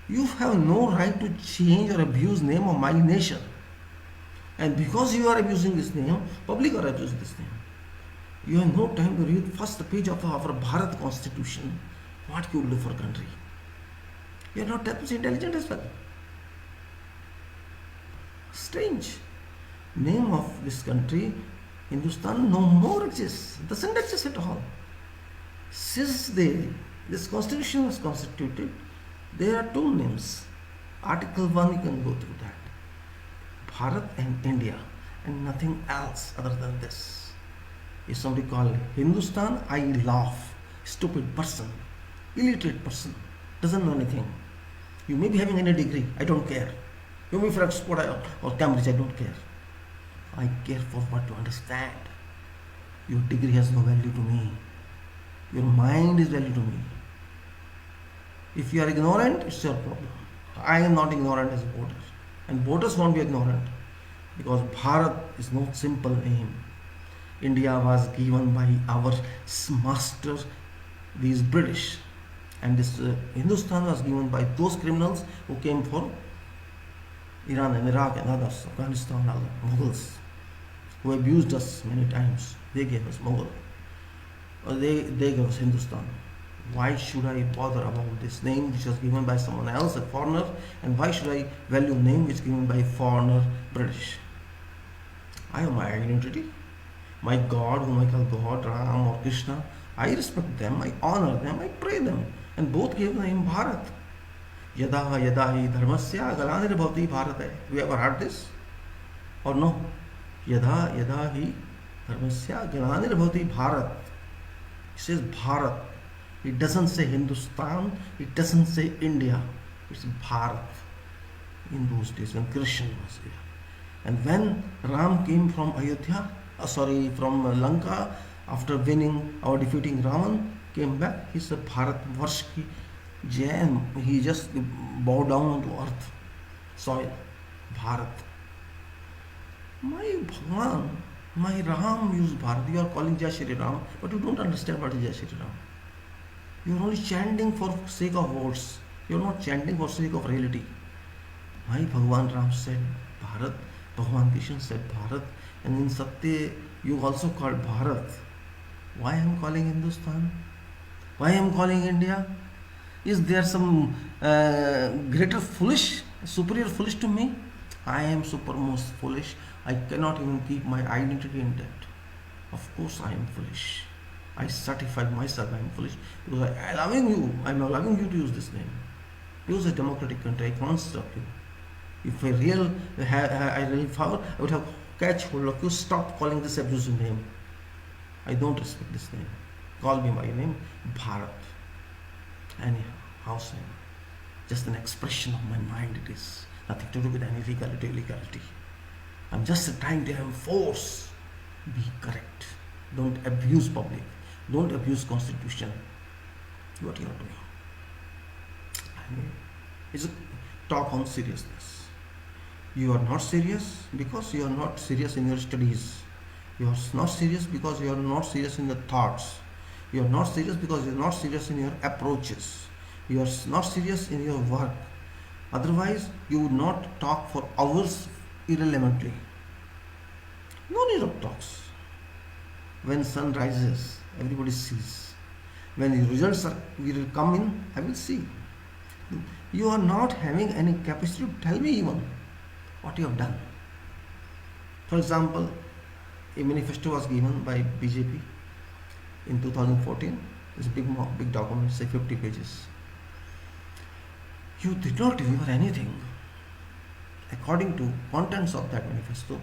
S1: You have no right to change or abuse name of my nation. And because you are abusing this name, public are abusing this name. You have no time to read first page of our Bharat Constitution. What you will do for country. You are not that much intelligent as well. Strange. Name of this country, Hindustan, no more exists. Doesn't exist at all. Since they This constitution was constituted. There are two names. Article 1, you can go through that. Bharat and India, and nothing else other than this. If somebody call Hindustan, I laugh. Stupid person, illiterate person, doesn't know anything. You may be having any degree, I don't care. You may be from Oxford or Cambridge, I don't care. I care for what you understand. Your degree has no value to me. Your mind is value to me. If you are ignorant, it's your problem. I am not ignorant as a voter. And voters won't be ignorant. Because Bharat is no simple name. India was given by our master, these British. And this Hindustan was given by those criminals who came for Iran and Iraq and others, Afghanistan, other Mughals, who abused us many times. They gave us Mughal. They gave us Hindustan. Why should I bother about this name which was given by someone else, a foreigner, and why should I value a name which is given by foreigner British? I have my identity. My God, whom I call God, Ram or Krishna, I respect them, I honor them, I pray them. And both gave the name Bharat. Yada yada hi dharmasya galanirabhavati bharate. Have you ever heard this? Or no? Yada yada hi dharmasya galanirabhavati bharat. It says Bharat. It doesn't say Hindustan, it doesn't say India. It's Bharat. In those days when Krishna was here. And when Ram came from Ayodhya, from Lanka, after winning or defeating Ravan, came back, he said Bharat Varsh ki jai, and he just bowed down to earth, soil, Bharat. My Bhagwan, my Ram used Bharat. You are calling Jai Shri Ram, but you don't understand what is Jai Shri Ram. You are only chanting for sake of words. You are not chanting for sake of reality. My Bhagwan Ram said Bharat, Bhagwan Krishna said Bharat, and in Satya you also called Bharat. Why I am calling Hindustan? Why I am calling India? Is there some greater foolish, superior foolish to me? I am supermost foolish. I cannot even keep my identity intact. Of course I am foolish. I certify myself I am foolish because I am allowing you to use this name. Use a democratic country. I can't stop you. If I really power, I would have catch hold of you. Stop calling this abusive name. I don't respect this name. Call me by name Bharat. Anyhow, how's name? Just an expression of my mind. It is nothing to do with any legality or illegality. I'm just trying to enforce. Be correct. Don't abuse public. Don't abuse constitution. What you are doing. I mean, it's a talk on seriousness. You are not serious because you are not serious in your studies. You are not serious because you are not serious in the thoughts. You are not serious because you are not serious in your approaches. You are not serious in your work. Otherwise, you would not talk for hours irrelevantly. No need of talks. When sun rises, everybody sees. When the results will come in, I will see. You are not having any capacity to tell me even what you have done. For example, a manifesto was given by BJP in 2014. It's a big document, say 50 pages. You did not deliver anything according to contents of that manifesto.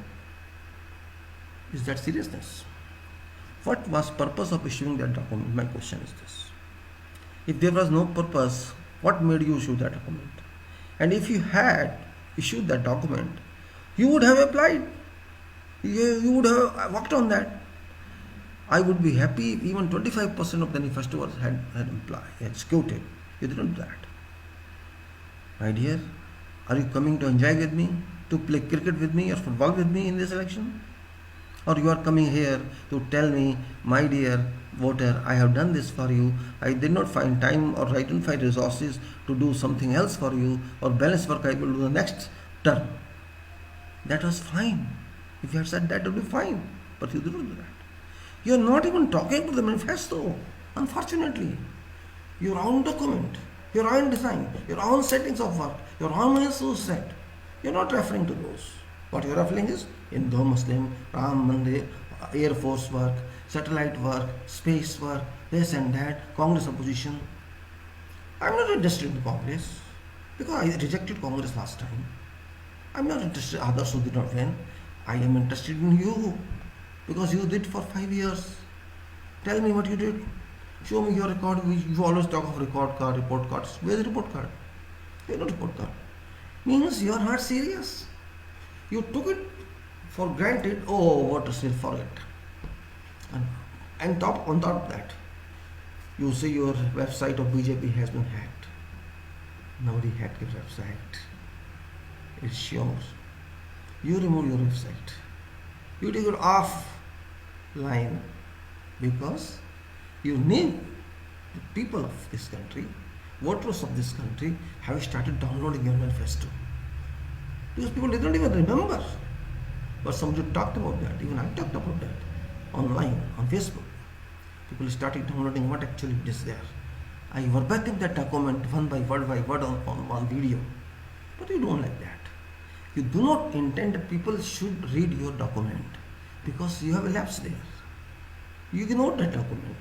S1: Is that seriousness? What was purpose of issuing that document? My question is this. If there was no purpose, what made you issue that document? And if you had issued that document, you would have applied. You would have worked on that. I would be happy if even 25% of the manifesto had executed. You didn't do that. My dear, are you coming to enjoy with me? To play cricket with me or football with me in this election? Or you are coming here to tell me, my dear voter, I have done this for you. I did not find time or I didn't find resources to do something else for you, or balance work I will do the next term. That was fine. If you had said that, it would be fine. But you didn't do that. You are not even talking about the manifesto, unfortunately. Your own document, your own design, your own settings of work, your own source set. You are not referring to those. What you are referring is Hindu, Muslim, Ram Mandir, Air Force work, satellite work, space work, this and that, Congress opposition. I'm not interested in Congress because I rejected Congress last time. I'm not interested in others who did not win. I am interested in you because you did for 5 years. Tell me what you did. Show me your record. You always talk of record card, report cards. Where's the report card? There's no report card. Means you are not serious. You took it for granted. Oh, what to say, forget. And on top of that, you say your website of BJP has been hacked. Nobody hacked your website. It's yours. You remove your website. You take it offline because you need the people of this country, voters of this country, have started downloading your manifesto. Those people did not even remember. But somebody talked about that. Even I talked about that online, on Facebook. People started downloading what actually is there. I verbatim that document one by word on video. But you don't like that. You do not intend that people should read your document because you have a lapse there. You ignored that document.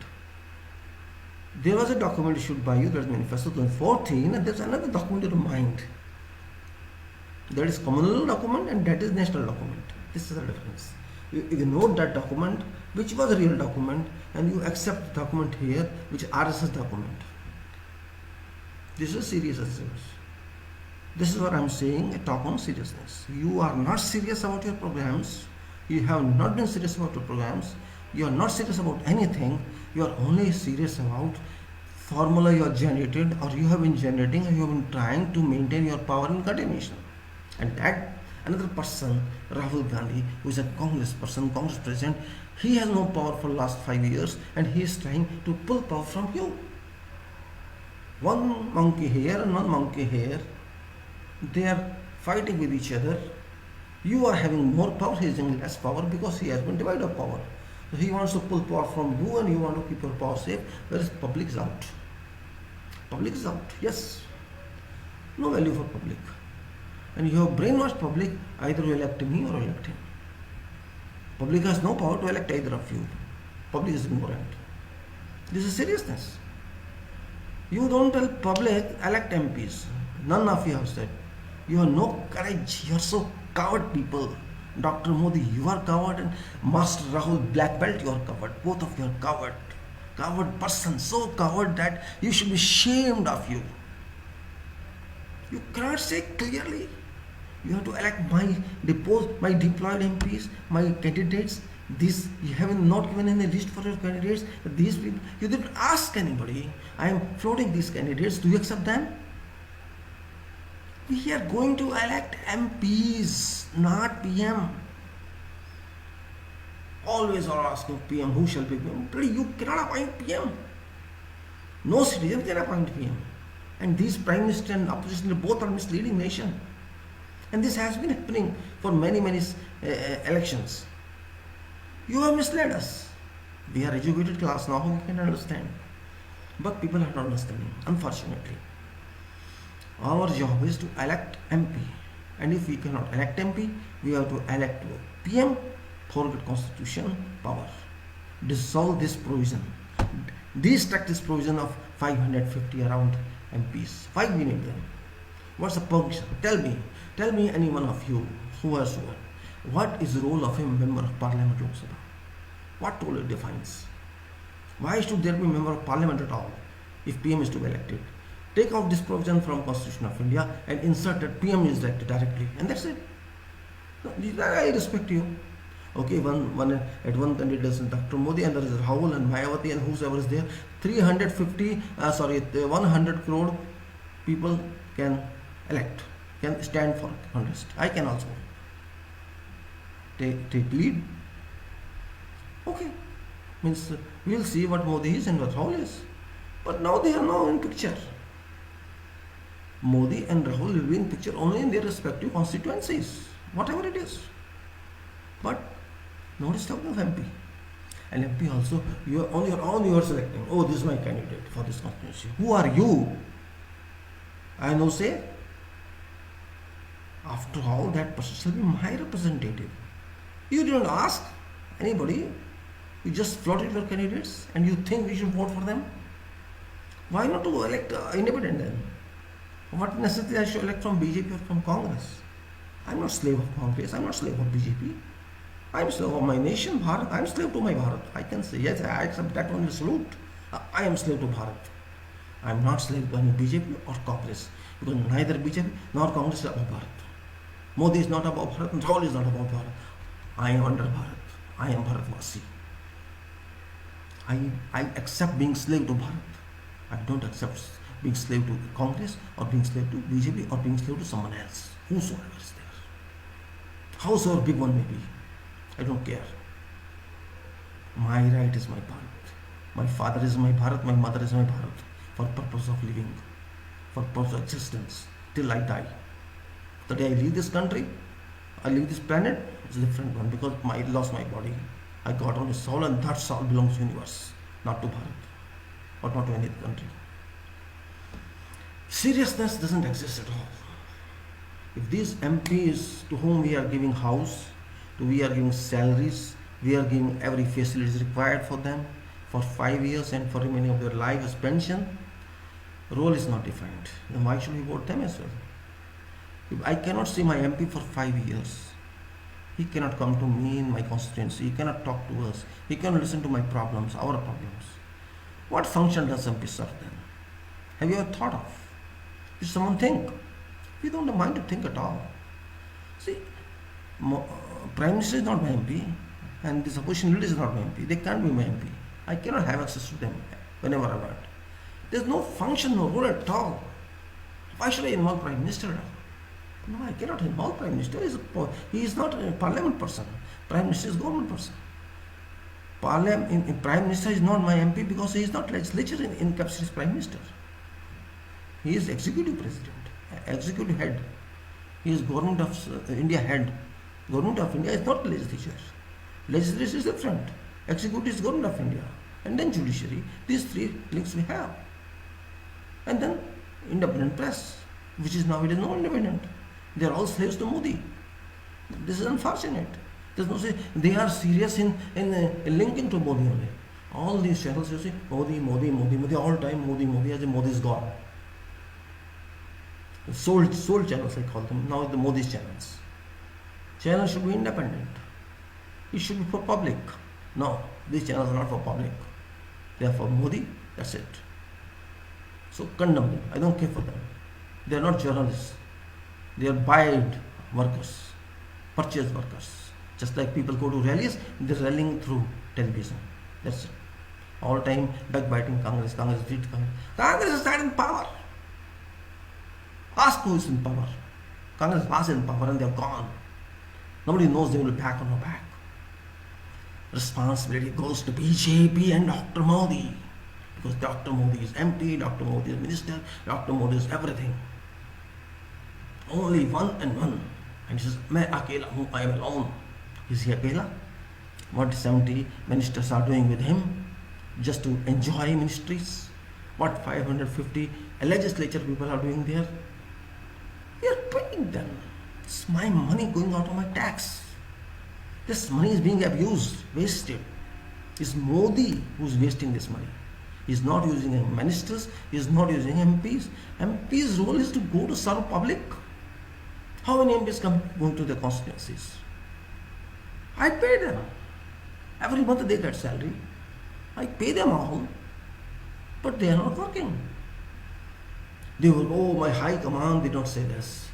S1: There was a document issued by you, that is Manifesto 2014, and there's another document in your mind. That is communal document and that is national document. This is the difference. You ignored that document, which was a real document, and you accept the document here, which is RSS document. This is serious assessment. This is what I'm saying, a talk on seriousness. You are not serious about your programs. You have not been serious about your programs. You are not serious about anything. You are only serious about formula you are generated or you have been generating and you have been trying to maintain your power in continuation. And that another person, Rahul Gandhi, who is a Congress person, Congress president, he has no power for last 5 years and he is trying to pull power from you. One monkey here and one monkey here. They are fighting with each other. You are having more power, he is having less power because he has been divided of power. So he wants to pull power from you and you want to keep your power safe, whereas public is out. Public is out, yes. No value for public. And you have brainwashed public, either you elect me or elect him. Public has no power to elect either of you. Public is ignorant. This is seriousness. You don't tell public, elect MPs. None of you have said. You have no courage. You are so coward people. Dr. Modi, you are coward, and Master Rahul Black Belt, you are coward. Both of you are coward. Coward person, so coward that you should be ashamed of you. You cannot say clearly. You have to elect my deployed MPs, my candidates. This you haven't not given any list for your candidates. These people, you didn't ask anybody. I am floating these candidates. Do you accept them? We are going to elect MPs, not PM. Always are asking PM, who shall be PM? But you cannot appoint PM. No citizen can appoint PM. And these Prime Minister and opposition both are misleading nation. And this has been happening for many elections. You have misled us. We are educated class now, we can understand. But people are not understanding, unfortunately. Our job is to elect MP. And if we cannot elect MP, we have to elect PM, forget constitution, power. Dissolve this provision. Destruct this provision of 550 around MPs. Why we need them? What's the function? Tell me any one of you who has one. What is the role of a member of parliament Lok Sabha? What role it defines? Why should there be a member of parliament at all if PM is to be elected? Take out this provision from Constitution of India and insert that PM is elected directly, and that's it. I respect you. Okay, one candidate is Dr. Modi and there is Rahul and Mayawati and whoever is there. 100 crore people can elect, can stand for contest. I can also take lead. Okay, means we'll see what Modi is and what Rahul is. But now they are now in picture. Modi and Rahul will be in picture only in their respective constituencies, whatever it is. But notice talking of MP. And MP also, you are on your own, you are selecting. Oh, this is my candidate for this constituency. Who are you? I know say. After all, that person shall be my representative. You didn't ask anybody. You just floated your candidates and you think we should vote for them. Why not to elect independent then? What necessity I should elect from BJP or from Congress? I'm not slave of Congress, I'm not slave of BJP. I'm slave of my nation, Bharat. I'm slave to my Bharat. I can say, yes, I accept that one, salute. I am slave to Bharat. I'm not slave to any BJP or Congress. Because neither BJP nor Congress is above Bharat. Modi is not above Bharat, and Rahul is not above Bharat. I am under Bharat. I am Bharatvasi. I accept being slave to Bharat. I don't accept being slave to Congress or being slave to BJP or being slave to someone else, whosoever is there. Howsoever big one may be, I don't care. My right is my Bharat. My father is my Bharat, my mother is my Bharat, for purpose of living, for purpose of existence, till I die. The day I leave this country, I leave this planet, it's a different one, because I lost my body. I got only soul, and that soul belongs to the universe, not to Bharat, or not to any country. Seriousness doesn't exist at all. If these MPs to whom we are giving house, we are giving salaries, we are giving every facility required for them for 5 years and for remaining of their life as pension, role is not defined, then why should we vote them as well? If I cannot see my MP for 5 years, he cannot come to me in my constituency, he cannot talk to us, he cannot listen to my problems, our problems. What function does MP serve then? Have you ever thought of? Did someone think? We don't have mind to think at all. See, Prime Minister is not my MP, and this opposition leader is not my MP. They can't be my MP. I cannot have access to them whenever I want. There's no function, no role at all. Why should I involve Prime Minister? No, I cannot involve Prime Minister. He is not a parliament person. Prime Minister is government person. Prime Minister is not my MP because he is not legislature in capacity as Prime Minister. He is executive president, executive head. He is Government of India head. Government of India is not legislature. Legislature is different. Executive is Government of India. And then judiciary. These three links we have. And then independent press, which is now it is not independent. They are all slaves to Modi. This is unfortunate. There's no say they are serious in linking to Modi only. All these channels you see Modi, Modi, Modi, Modi, all time Modi, Modi, as if Modi is God. Soul channels I call them. Now the Modi's channels. Channels should be independent. It should be for public. No, these channels are not for public. They are for Modi. That's it. So condemn them. I don't care for them. They are not journalists. They are buyed workers, purchased workers. Just like people go to rallies, they're rallying through television. That's it. All time backbiting Congress. Congress is not in power. Ask who is in power. Congress was in power and they are gone. Nobody knows they will be back or not back. Responsibility goes to BJP and Dr. Modi. Because Dr. Modi is MP, Dr. Modi is minister, Dr. Modi is everything. Only one and one. And he says, मैं अकेला हूँ, I am alone. Is he akela? What 70 ministers are doing with him just to enjoy ministries? What 550 legislature people are doing there? We are paying them. It's my money going out of my tax. This money is being abused, wasted. It's Modi who's wasting this money. He's not using any ministers, he's not using MPs. MP's role is to go to serve public. How many MPs going to the constituencies? I pay them. Every month they get salary. I pay them all. But they are not working. They will, oh, my high command did not say this.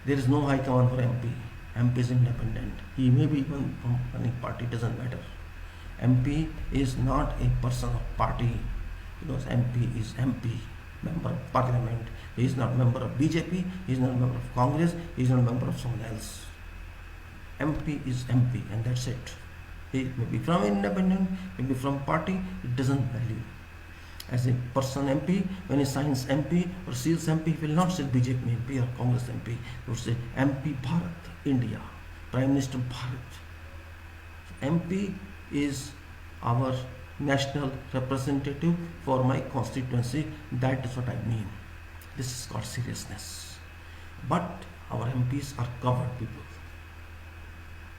S1: There is no high command for MP. MP is independent. He may be even from any party, doesn't matter. MP is not a person of party because MP is MP, member of parliament. He is not member of BJP, he is not member of Congress, he is not member of someone else. MP is MP and that's it. He may be from independent, may be from party, it doesn't value. As a person MP, when he signs MP or seals MP, he will not say BJP MP or Congress MP. He will say MP Bharat, India, Prime Minister Bharat. MP is our national representative for my constituency. That is what I mean. This is called seriousness. But our MPs are covered people.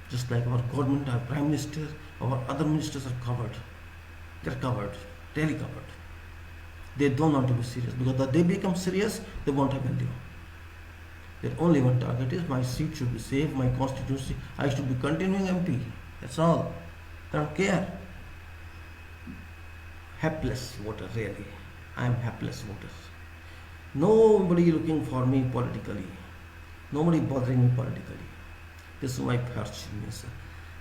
S1: Just like our government, our Prime Minister, our other ministers are covered. They are covered, really covered. They don't want to be serious, because if they become serious, they won't have value. Their only one target is my seat should be safe, my constituency, I should be continuing MP. That's all. They don't care. Helpless voter, really. I am helpless voter. Nobody looking for me politically. Nobody bothering me politically. This is my perch.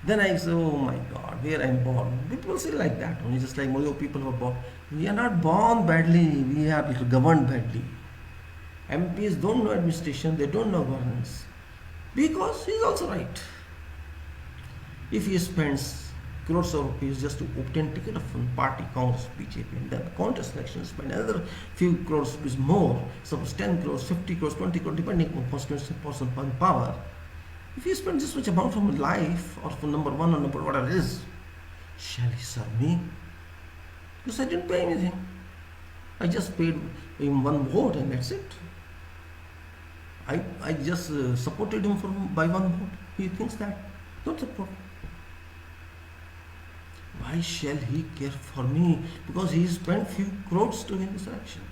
S1: Then I say, oh my God, where I am born. People say like that, only just like most people who are born. We are not born badly, we are governed badly. MPs don't know administration, they don't know governance. Because he is also right. If he spends crores of rupees just to obtain ticket of one party, Congress, BJP, and then contest elections, spend another few crores rupees more, suppose 10 crores, 50 crores, 20 crores, depending on constituency, person, power. If he spends this much amount from life, or from number one or number whatever it is, shall he serve me? Because I didn't pay anything. I just paid him one vote and that's it. I just supported him by one vote. He thinks that. Don't support. Why shall he care for me? Because he spent few crores to win this election.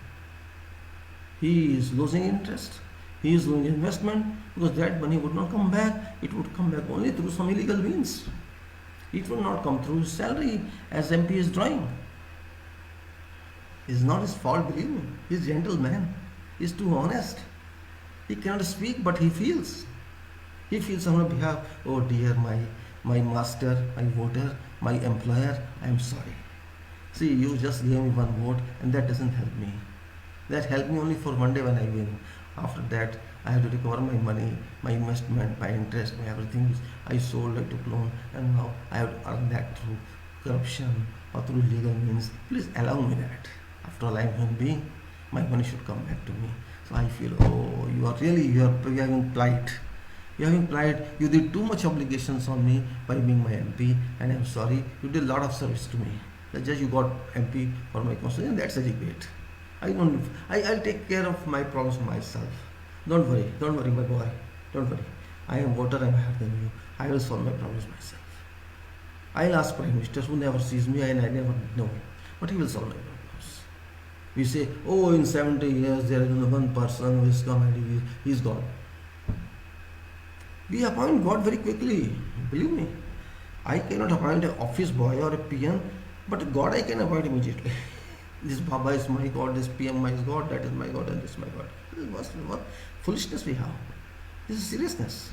S1: He is losing interest. He is doing investment, because that money would not come back. It would come back only through some illegal means. It will not come through his salary as MP is drawing. It's not his fault, believe me. He's a gentleman. He's too honest. He cannot speak, but he feels. He feels on behalf, oh dear, my master, my voter, my employer, I am sorry. See, you just gave me one vote and that doesn't help me. That helped me only for one day when I win. After that, I have to recover my money, my investment, my interest, my everything. I sold, I took loan, and now I have to earn that through corruption or through legal means. Please allow me that. After all, I am a human being. My money should come back to me. So I feel, oh, you are having plight. You are having plight. You did too much obligations on me by being my MP, and I am sorry. You did a lot of service to me. That's just you got MP for my constitution. That's a debate. I'll take care of my problems myself. Don't worry, my boy. Don't worry. I am voter, I am higher than you. I will solve my problems myself. I'll ask Prime Minister who never sees me and I never know him, but he will solve my problems. We say, oh, in 70 years there is only one person who has come and he's gone. We appoint God very quickly. Believe me. I cannot appoint an office boy or a PM, but God I can appoint immediately. This Baba is my God, this PM is God, that is my God, and this is my God. This is what foolishness we have. This is seriousness.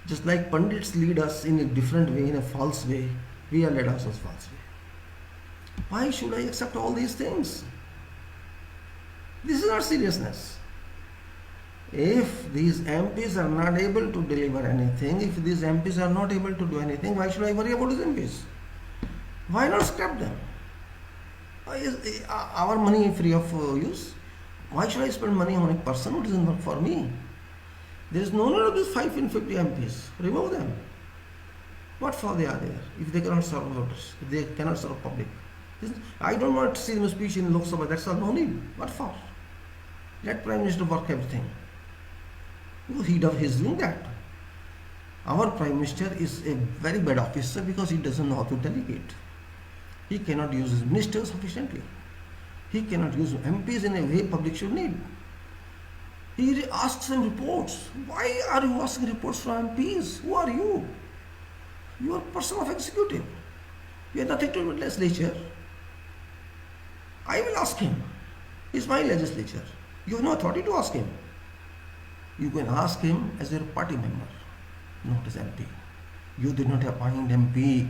S1: Just like Pandits lead us in a different way, in a false way, we are led ourselves false way. Why should I accept all these things? This is not seriousness. If these MPs are not able to deliver anything, if these MPs are not able to do anything, why should I worry about these MPs? Why not scrap them? Is our money free of use? Why should I spend money on a person who doesn't work for me? There is no need of these 5 and 50 MPs. Remove them. What for they are there? If they cannot serve voters, if they cannot serve public. I don't want to see them speech in Lok Sabha. That's all. No need. What for? Let Prime Minister work everything. Because he's doing that. Our Prime Minister is a very bad officer because he doesn't know how to delegate. He cannot use his ministers sufficiently. He cannot use MPs in a way public should need. He asks them reports. Why are you asking reports from MPs? Who are you? You are a person of executive. You have nothing to do with legislature. I will ask him. It's my legislature. You have no authority to ask him. You can ask him as your party member, not as MP. You did not appoint MP.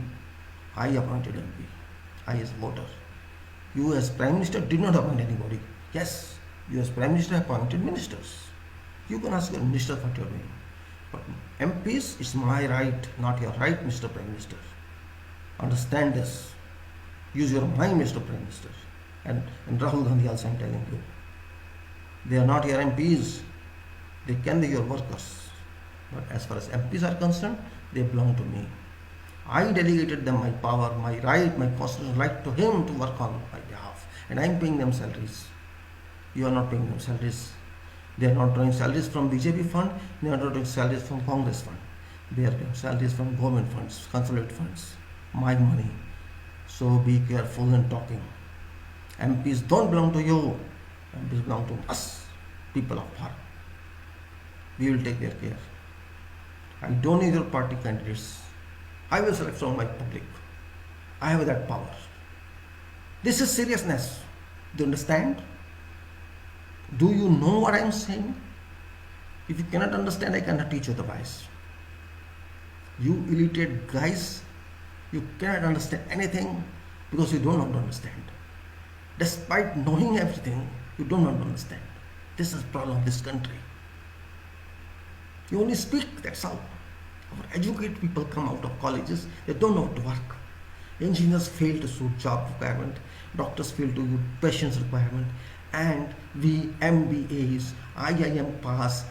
S1: I appointed MP. I as voter. You as Prime Minister did not appoint anybody. Yes, you as Prime Minister appointed ministers. You can ask your minister what you are doing. But MPs, it's my right, not your right, Mr. Prime Minister. Understand this. Use your mind, Mr. Prime Minister. And Rahul Gandhi also, I'm telling you. They are not your MPs. They can be your workers. But as far as MPs are concerned, they belong to me. I delegated them my power, my right, my constitutional right to him to work on my behalf. And I am paying them salaries. You are not paying them salaries. They are not drawing salaries from BJP fund. They are not drawing salaries from Congress fund. They are drawing salaries from government funds, consulate funds. My money. So be careful in talking. MPs don't belong to you. MPs belong to us, people of Bharat. We will take their care. I don't need your party candidates. I will select from my public. I have that power. This is seriousness. Do you understand? Do you know what I am saying? If you cannot understand, I cannot teach you otherwise. You illiterate guys, you cannot understand anything because you don't want to understand. Despite knowing everything, you don't want to understand. This is the problem of this country. You only speak, that's all. Our educated people come out of colleges, they don't know how to work. Engineers fail to suit job requirement, doctors fail to suit patient's requirement, and we MBAs, IIM pass,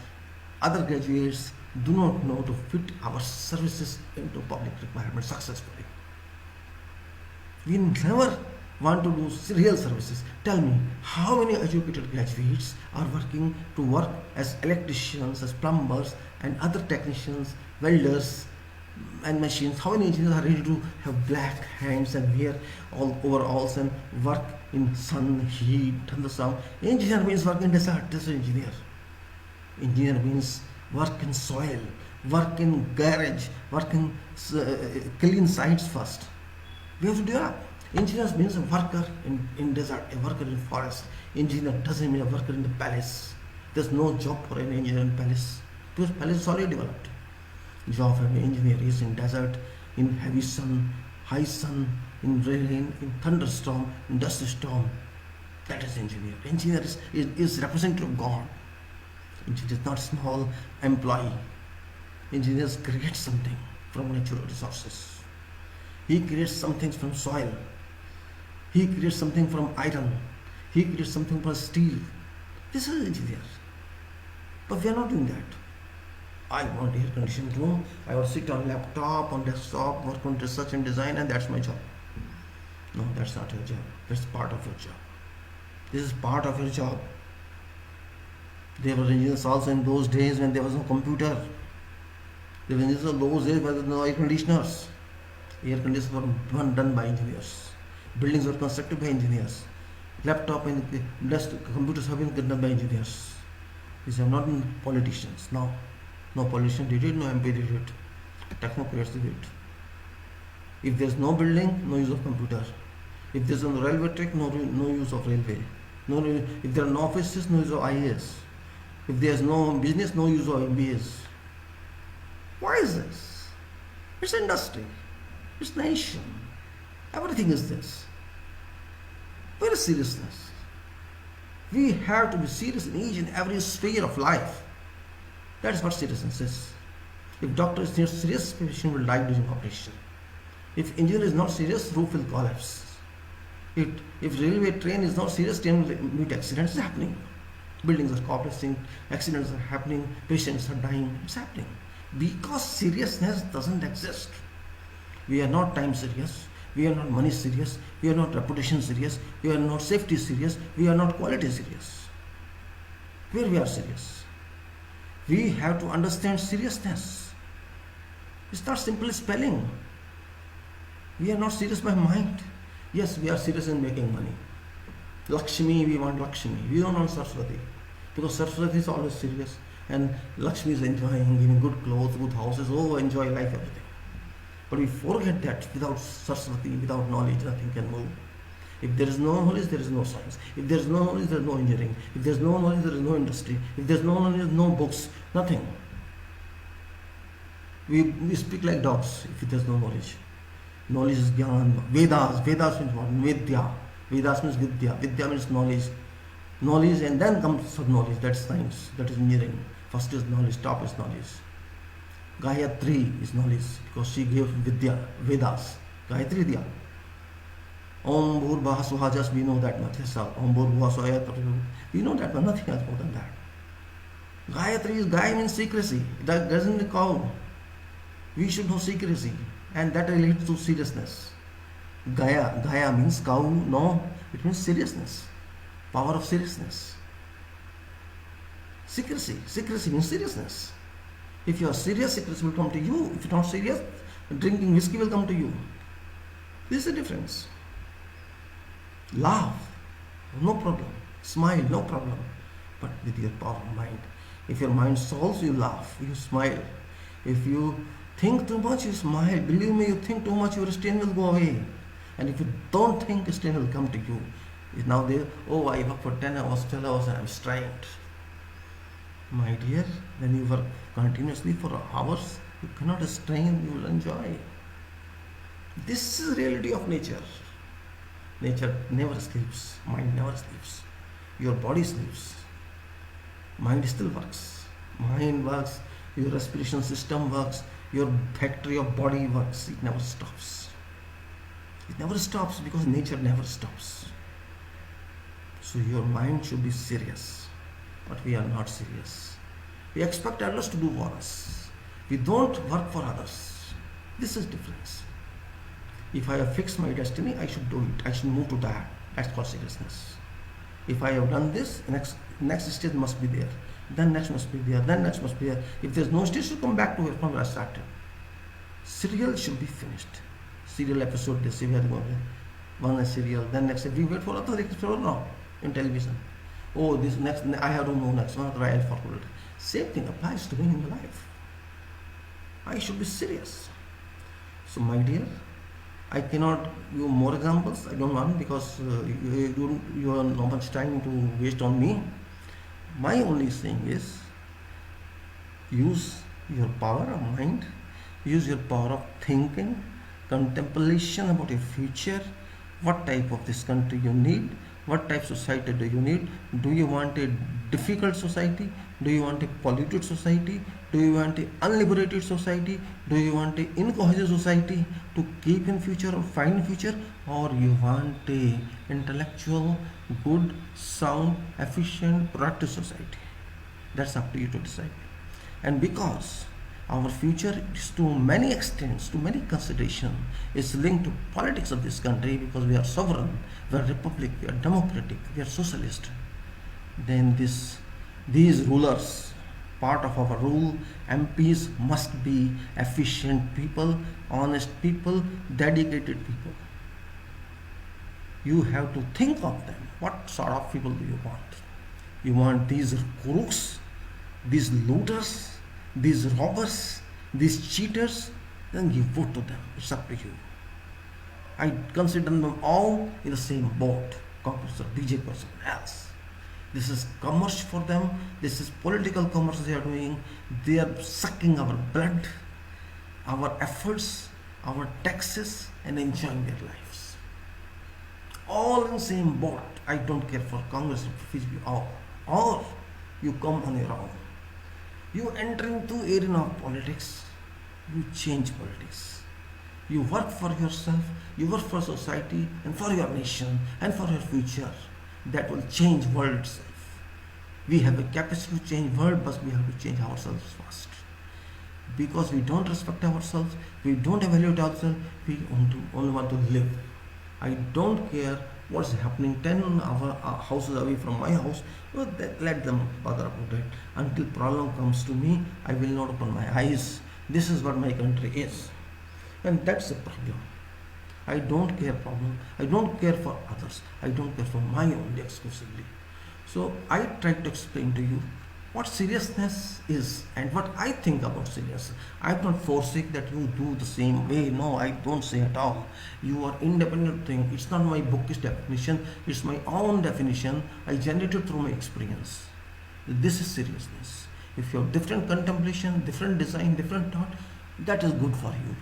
S1: other graduates do not know to fit our services into public requirements successfully. We never want to do real services. Tell me, how many educated graduates are working to work as electricians, as plumbers, and other technicians, welders, and machines? How many engineers are ready to have black hands and wear all overalls and work in sun, heat, thunderstorm? Engineer means work in desert. This is engineer. Engineer means work in soil, work in garage, work in clean sites first. We have to develop. Engineers means a worker in desert, a worker in forest. Engineer doesn't mean a worker in the palace. There's no job for an engineer in palace because palace is already developed. Job for an engineer is in desert, in heavy sun, high sun, in rain, in thunderstorm, in dust storm. That is engineer. Engineer is representative of God. Engineer is not small employee. Engineers create something from natural resources. He creates something from soil. He creates something from iron. He creates something from steel. This is engineer. But we are not doing that. I want air conditioned room. I will sit on laptop, on desktop, work on research and design, and that's my job. No, that's not your job. That's part of your job. This is part of your job. There were engineers also in those days when there was no computer. There were engineers in those days when there were no air conditioners. Air conditioners were done by engineers. Buildings were constructed by engineers. Laptop and desk computers have been done by engineers. These are not politicians. No politician did it, no MP did it. Technocrats did it. If there's no building, no use of computer. If there's no railway track, no use of railway. If there are no offices, no use of IAS. If there's no business, no use of MBAs. Why is this? It's industry. It's nation. Everything is this. Where is seriousness? We have to be serious in each and every sphere of life. That is what seriousness is. If doctor is not serious, patient will die during operation. If engineer is not serious, roof will collapse. If railway train is not serious, train will meet accidents. It's happening. Buildings are collapsing, accidents are happening, patients are dying. It's happening. Because seriousness doesn't exist. We are not time serious. We are not money serious. We are not reputation serious. We are not safety serious. We are not quality serious. Where we are serious? We have to understand seriousness. It's not simply spelling. We are not serious by mind. Yes, we are serious in making money. Lakshmi, we want Lakshmi. We don't want Saraswati. Because Saraswati is always serious. And Lakshmi is enjoying, giving good clothes, good houses. Oh, enjoy life, everything. But we forget that without Saraswati, without knowledge, nothing can move. If there is no knowledge, there is no science. If there is no knowledge, there is no engineering. If there is no knowledge, there is no industry. If there is no knowledge, no books, nothing. We speak like dogs if there is no knowledge. Knowledge is Gyan. Vedas means what? Vidya. Vedas means Vidya. Vidya means knowledge. Knowledge, and then comes sub-knowledge. That's science. That is engineering. First is knowledge, top is knowledge. Gayatri is knowledge because she gave Vidya, Vedas. Gayatri Vidya. Om Bhurvaha Swaha, just we know that much. That's all. Om Bhurvaha Swaha, we know that much, nothing else more than that. Gayatri is, Gaya means secrecy. That doesn't mean cow. We should know secrecy, and that relates to seriousness. Gaya means cow, no, it means seriousness. Power of seriousness. Secrecy means seriousness. If you are serious, secrecy will come to you. If you are not serious, drinking whiskey will come to you. This is the difference. Love. no problem. Smile, no problem. But with your power of mind. If your mind solves, you laugh, you smile. If you think too much, you smile. Believe me, you think too much, your strain will go away. And if you don't think, strain will come to you. Now they, oh, I work for 10 hours, 12 hours, and I'm strained. My dear, when you work continuously for hours, you cannot strain, you will enjoy. This is the reality of nature. Nature never sleeps, mind never sleeps. Your body sleeps, mind still works. Mind works, your respiration system works, your factory of body works. It never stops. It never stops because nature never stops. So your mind should be serious, but we are not serious. We expect others to do for us. We don't work for others. This is difference. If I have fixed my destiny, I should do it. I should move to that. That's called seriousness. If I have done this, next stage must be there. Then next must be there. Then next must be there. If there's no stage, should come back to where I started. Serial should be finished. Serial episode, this we are going to one serial, then next. We wait for other episode now in television. Oh, this next, I have to know next one. Trial forward. Same thing applies to me in life. I should be serious. So, my dear, I cannot give more examples. I don't want because you have not much time to waste on me. My only thing is use your power of mind, use your power of thinking, contemplation about your future, what type of this country you need, what type of society do you need. Do you want a difficult society? Do you want a polluted society? Do you want an unliberated society? Do you want an incohesive society to keep in future or find in future? Or you want a intellectual, good, sound, efficient, productive society? That's up to you to decide. And because our future is to many extents, to many considerations, is linked to politics of this country because we are sovereign, we are republic, we are democratic, we are socialist. Then these rulers, part of our rule, MPs must be efficient people, honest people, dedicated people. You have to think of them. What sort of people do you want? You want these crooks, these looters, these robbers, these cheaters? Then you vote to them. It's up to you. I consider them all in the same boat. Congress or BJP or someone else. This is commerce for them. This is political commerce they are doing. They are sucking our blood, our efforts, our taxes, and enjoying their lives. All in the same boat. I don't care for Congress or BJP or you come on your own. You enter into arena of politics. You change politics. You work for yourself. You work for society and for your nation and for your future. That will change world itself. We have a capacity to change world, but we have to change ourselves first. Because we don't respect ourselves, we don't evaluate ourselves, we only want to live. I don't care what's happening 10 houses away from my house. Well, let them bother about it. Until problem comes to me, I will not open my eyes. This is what my country is. And that's the problem. I don't care problem. I don't care for others. I don't care for my own exclusively. So I try to explain to you what seriousness is and what I think about seriousness. I'm not forcing that you do the same way. No, I don't say at all. You are independent thing. It's not my bookish definition. It's my own definition. I generated through my experience. This is seriousness. If you have different contemplation, different design, different thought, that is good for you.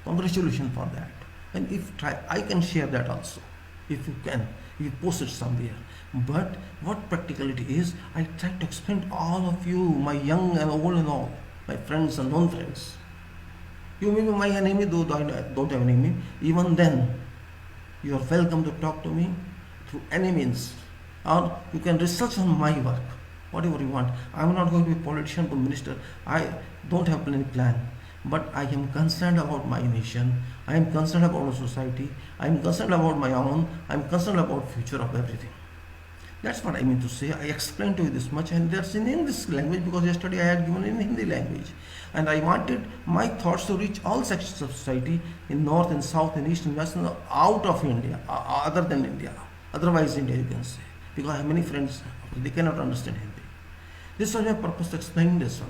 S1: Congratulations for that. And if I can share that also, if you can, if you post it somewhere. But what practicality is, I try to explain to all of you, my young and old and all, my friends and non-friends. You may be my enemy, though I don't have an enemy. Even then, you are welcome to talk to me through any means. Or you can research on my work, whatever you want. I am not going to be a politician or minister. I don't have any plan. But I am concerned about my nation. I am concerned about our society. I am concerned about my own. I am concerned about future of everything. That's what I mean to say. I explained to you this much, and that's in English language because yesterday I had given in Hindi language. And I wanted my thoughts to reach all sections of society in north and south and east and west and out of India, other than India. Otherwise India you can say. because I have many friends, they cannot understand Hindi. This was my purpose to explain this one.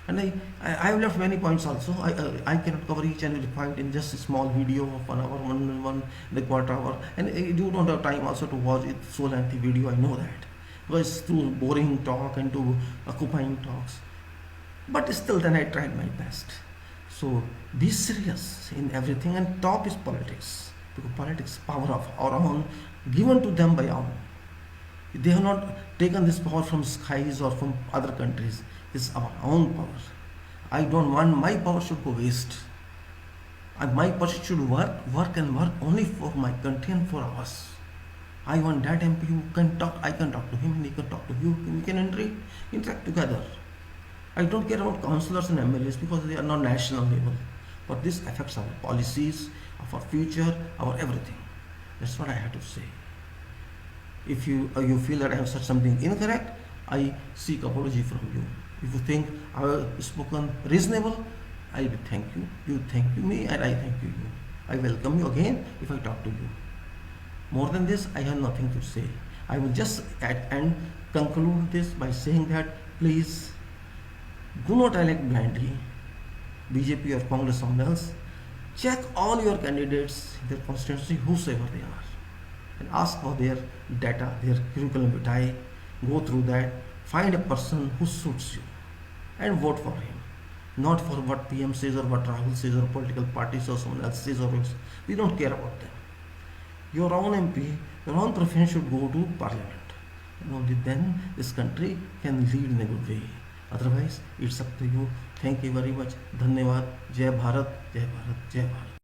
S1: And I have left many points also. I cannot cover each and every point in just a small video of 1 hour, one and a quarter hour. And you don't have time also to watch it so lengthy video, I know that. Because it's too boring talk and too occupying talks. But still then I tried my best. So be serious in everything, and top is politics. Because politics is power of our own, given to them by our own. They have not taken this power from skies or from other countries. It's our own power. I don't want my power should go waste. My person should work only for my country and for us. I want that MP who can talk, I can talk to him, and he can talk to you, we can interact together. I don't care about councillors and MLAs because they are not national level. But this affects our policies, our future, our everything. That's what I have to say. If you feel that I have said something incorrect, I seek apology from you. If you think I have spoken reasonable, I will thank you. You thank me and I thank you. I welcome you again if I talk to you. More than this, I have nothing to say. I will just at end conclude this by saying that please do not elect blindly BJP or Congress or someone else. Check all your candidates in their constituency, whosoever they are, and ask for their data, their curriculum vitae. Go through that, find a person who suits you and vote for him. Not for what PM says or what Rahul says or political parties or someone else says or else. We don't care about them. Your own MP, your own profession should go to parliament. And only then this country can lead in a good way. Otherwise, it's up to you. Thank you very much. Dhanyavad. Jai Bharat. Jai Bharat. Jai Bharat.